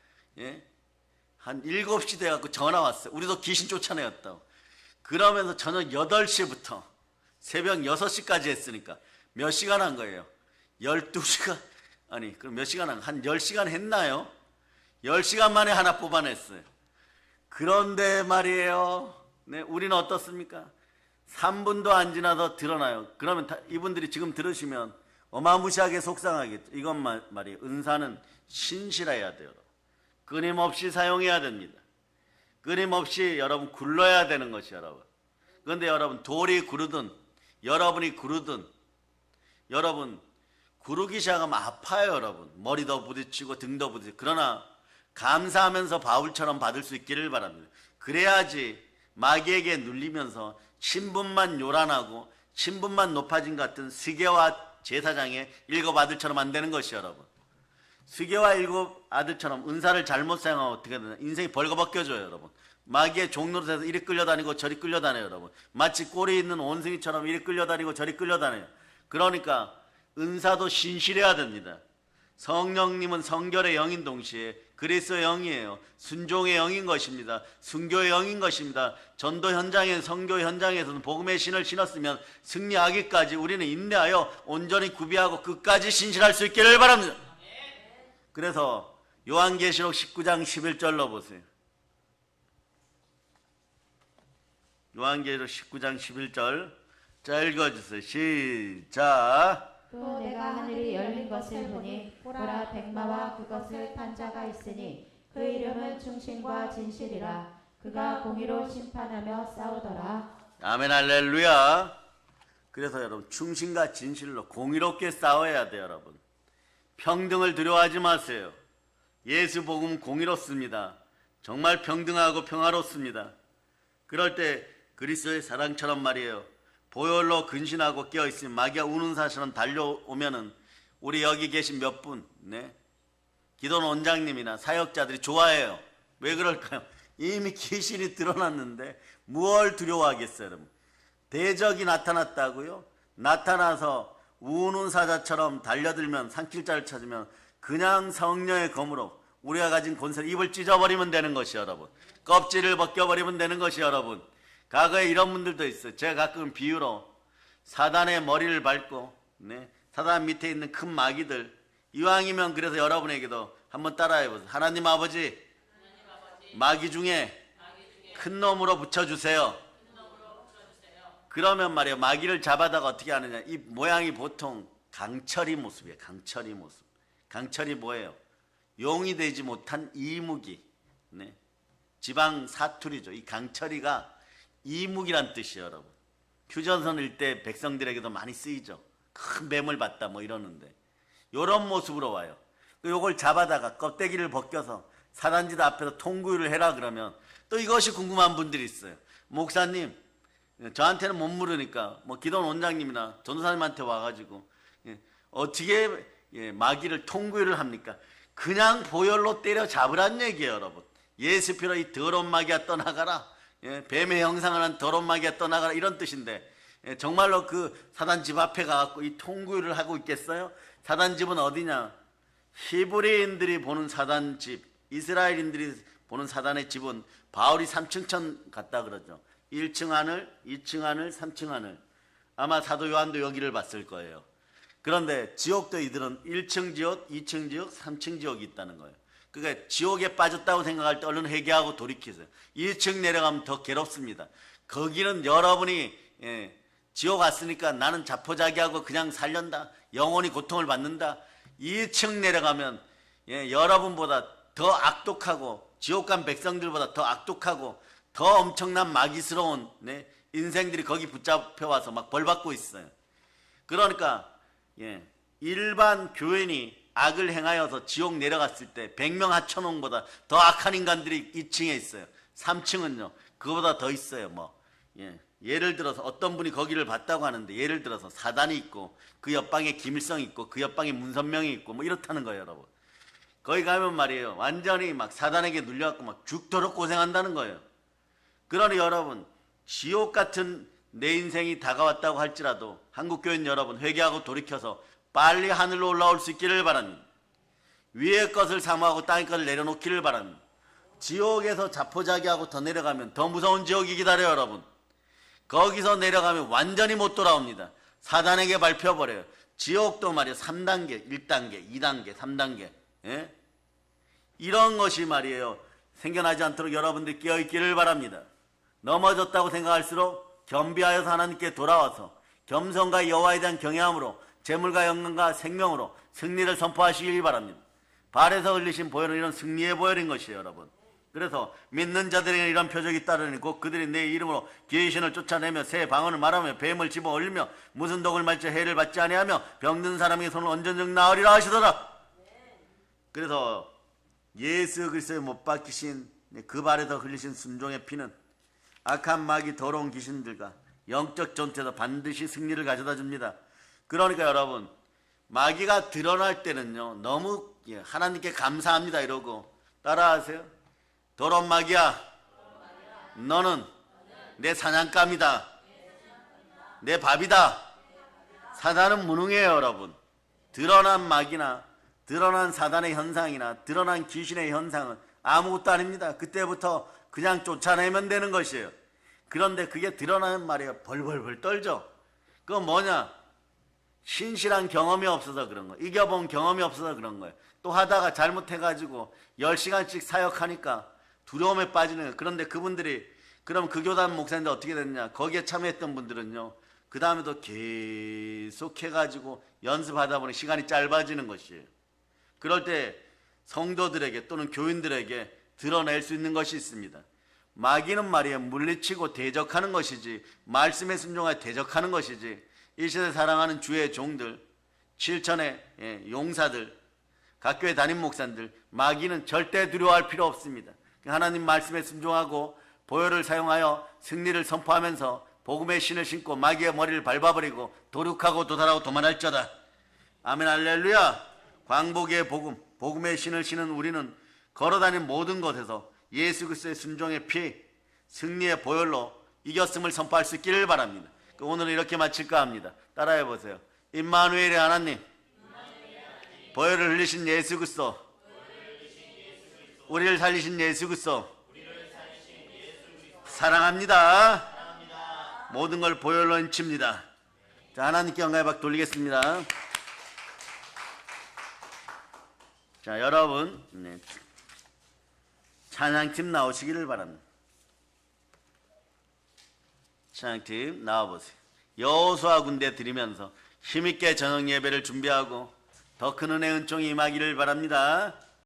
한 7시 돼갖고 전화 왔어요. 우리도 귀신 쫓아내었다고. 그러면서 저녁 8시부터 새벽 6시까지 했으니까 몇 시간 한 거예요? 12시간 아니 그럼 몇 시간 한 10시간 했나요? 10시간 만에 하나 뽑아냈어요. 그런데 말이에요. 네, 우리는 어떻습니까? 3분도 안 지나서 드러나요. 그러면 이분들이 지금 들으시면 어마무시하게 속상하겠죠. 이건 말이에요. 은사는 신실해야 돼요. 끊임없이 사용해야 됩니다. 끊임없이 여러분 굴러야 되는 것이 여러분. 그런데 여러분 돌이 구르든 여러분이 구르든 여러분 구르기 시작하면 아파요. 여러분 머리도 부딪히고 등도 부딪히고. 그러나 감사하면서 바울처럼 받을 수 있기를 바랍니다. 그래야지 마귀에게 눌리면서 신분만 요란하고 신분만 높아진 것 같은 스게와 제사장의 7 아들처럼 안 되는 것이 여러분. 스게와 7 아들처럼 은사를 잘못 사용하면 어떻게 되나? 인생이 벌거벗겨져요, 여러분. 마귀의 종노릇에서 이리 끌려다니고 저리 끌려다녀요, 여러분. 마치 꼴이 있는 원숭이처럼 이리 끌려다니고 저리 끌려다녀요. 그러니까 은사도 신실해야 됩니다. 성령님은 성결의 영인 동시에 그리스도의 영이에요. 순종의 영인 것입니다. 순교의 영인 것입니다. 전도 현장에 선교 현장에서는 복음의 신을 신었으면 승리하기까지 우리는 인내하여 온전히 구비하고 끝까지 신실할 수 있기를 바랍니다. 그래서 요한계시록 19장 11절로 보세요. 요한계시록 19장 11절 자 읽어주세요. 시작. 또 내가 하늘이 열린 것을 보니 보라 백마와 그것을 탄 자가 있으니 그 이름은 충신과 진실이라. 그가 공의로 심판하며 싸우더라. 아멘 할렐루야. 그래서 여러분 충신과 진실로 공의롭게 싸워야 돼요. 여러분 평등을 두려워하지 마세요. 예수 복음은 공의롭습니다. 정말 평등하고 평화롭습니다. 그럴 때 그리스도의 사랑처럼 말이에요. 보혈로 근신하고 깨어있으면 마귀가 우는 사실은 달려오면은 우리 여기 계신 몇 분, 기도원 원장님이나 사역자들이 좋아해요. 왜 그럴까요? 이미 귀신이 드러났는데 무얼 두려워하겠어요, 여러분? 대적이 나타났다고요? 나타나서 우는 사자처럼 달려들면 산길자를 찾으면 그냥 성령의 검으로 우리가 가진 권세를 입을 찢어버리면 되는 것이 여러분. 껍질을 벗겨버리면 되는 것이 여러분. 과거에 이런 분들도 있어요. 제가 가끔 비유로 사단의 머리를 밟고 사단 밑에 있는 큰 마귀들 이왕이면 그래서 여러분에게도 한번 따라해보세요. 하나님 아버지 마귀 중에 큰 놈으로 붙여주세요. 그러면 말이에요, 마귀를 잡아다가 어떻게 하느냐. 이 모양이 보통 강철이 모습이에요. 강철이 모습. 강철이 뭐예요? 용이 되지 못한 이무기. 네. 지방 사투리죠. 이 강철이가 이무기란 뜻이에요, 여러분. 휴전선 일대 백성들에게도 많이 쓰이죠. 큰 뱀을 봤다 뭐 이러는데 요런 모습으로 와요. 요걸 잡아다가 껍데기를 벗겨서 사단지도 앞에서 통구이를 해라 그러면 또 이것이 궁금한 분들이 있어요. 목사님, 저한테는 못 물으니까 뭐 기도원 원장님이나 전도사님한테 와가지고 어떻게 마귀를 통구이를 합니까? 그냥 보혈로 때려 잡으란 얘기예요, 여러분. 예수 피로 이 더러운 마귀야 떠나가라. 뱀의 형상을 한 더러운 마귀야 떠나가라, 이런 뜻인데 정말로 그 사단 집 앞에 가갖고 이 통구이를 하고 있겠어요? 사단 집은 어디냐? 히브리인들이 보는 사단 집, 이스라엘인들이 보는 사단의 집은 바울이 3층천 갔다 그러죠. 1층 하늘, 2층 하늘, 3층 하늘. 아마 사도 요한도 여기를 봤을 거예요. 그런데 지옥도 이들은 1층 지옥, 2층 지옥, 3층 지옥이 있다는 거예요. 그러니까 지옥에 빠졌다고 생각할 때 얼른 회개하고 돌이키세요. 2층 내려가면 더 괴롭습니다. 거기는 여러분이 지옥 왔으니까 나는 자포자기하고 그냥 살련다, 영원히 고통을 받는다. 2층 내려가면 여러분보다 더 악독하고 지옥 간 백성들보다 더 악독하고 더 엄청난 마귀스러운 인생들이 거기 붙잡혀와서 막 벌받고 있어요. 그러니까 일반 교인이 악을 행하여서 지옥 내려갔을 때 100명 합쳐놓은보다 더 악한 인간들이 2층에 있어요. 3층은요 그거보다 더 있어요. 예를 들어서 어떤 분이 거기를 봤다고 하는데, 예를 들어서 사단이 있고 그 옆방에 김일성이 있고 그 옆방에 문선명이 있고 뭐 이렇다는 거예요, 여러분. 거기 가면 말이에요, 완전히 막 사단에게 눌려갖고 막 죽도록 고생한다는 거예요. 그러니 여러분, 지옥 같은 내 인생이 다가왔다고 할지라도 한국교인 여러분, 회개하고 돌이켜서 빨리 하늘로 올라올 수 있기를 바랍니다. 위의 것을 사모하고 땅의 것을 내려놓기를 바랍니다. 지옥에서 자포자기하고 더 내려가면 더 무서운 지옥이 기다려요, 여러분. 거기서 내려가면 완전히 못 돌아옵니다. 사단에게 밟혀버려요. 지옥도 말이에요, 3단계, 1단계, 2단계, 3단계. 이런 것이 말이에요, 생겨나지 않도록 여러분들 깨어있기를 바랍니다. 넘어졌다고 생각할수록 겸비하여서 하나님께 돌아와서 겸손과 여호와에 대한 경외함으로 재물과 영광과 생명으로 승리를 선포하시기 바랍니다. 발에서 흘리신 보혈은 이런 승리의 보혈인 것이에요, 여러분. 그래서 믿는 자들에게 이런 표적이 따르니 곧 그들이 내 이름으로 귀신을 쫓아내며 새 방언을 말하며 뱀을 집어 올리며 무슨 독을 말지 해를 받지 아니하며 병든 사람에게 손을 얹은 나으리라 하시더라. 그래서 예수 그리스도에 못 박히신 그 발에서 흘리신 순종의 피는 악한 마귀 더러운 귀신들과 영적 전투에서 반드시 승리를 가져다 줍니다. 그러니까 여러분, 마귀가 드러날 때는요 너무 하나님께 감사합니다 이러고 따라하세요. 더러운 마귀야, 너는 내 사냥감이다, 내 밥이다. 사단은 무능해요, 여러분. 드러난 마귀나 드러난 사단의 현상이나 드러난 귀신의 현상은 아무것도 아닙니다. 그때부터 그냥 쫓아내면 되는 것이에요. 그런데 그게 드러나는 말이에요, 벌벌벌 떨죠. 그건 뭐냐? 신실한 경험이 없어서 그런 거예요. 이겨본 경험이 없어서 그런 거예요. 또 하다가 잘못해가지고 10시간씩 사역하니까 두려움에 빠지는 거예요. 그런데 그분들이, 그럼 그 교단 목사님들 어떻게 됐냐? 거기에 참여했던 분들은요 그 다음에도 계속 해가지고 연습하다 보니 시간이 짧아지는 것이에요. 그럴 때 성도들에게 또는 교인들에게 드러낼 수 있는 것이 있습니다. 마귀는 말이에요, 물리치고 대적하는 것이지, 말씀에 순종하여 대적하는 것이지, 이 시대 사랑하는 주의 종들, 7천의 용사들, 각 교회 담임 목사님들, 마귀는 절대 두려워할 필요 없습니다. 하나님 말씀에 순종하고 보혈을 사용하여 승리를 선포하면서 복음의 신을 신고 마귀의 머리를 밟아버리고 도륙하고 도달하고 도만할자다. 아멘, 할렐루야. 광복의 복음, 복음의 신을 신은 우리는 걸어다니는 모든 곳에서 예수 그리스도의 순종의 피, 승리의 보혈로 이겼음을 선포할 수 있기를 바랍니다. 오늘은 이렇게 마칠까 합니다. 따라해 보세요. 임마누엘의 하나님, 보혈을 흘리신 예수 그리스도, 우리를 살리신 예수 그리스도, 사랑합니다. 모든 걸 보혈로 인칩니다. 자, 하나님께 영광의 박 돌리겠습니다. 자, 여러분, 찬양팀 나오시기를 바랍니다. 찬양팀 나와보세요. 여호수아 군대 드리면서 힘있게 저녁 예배를 준비하고 더 큰 은혜 은총이 임하기를 바랍니다.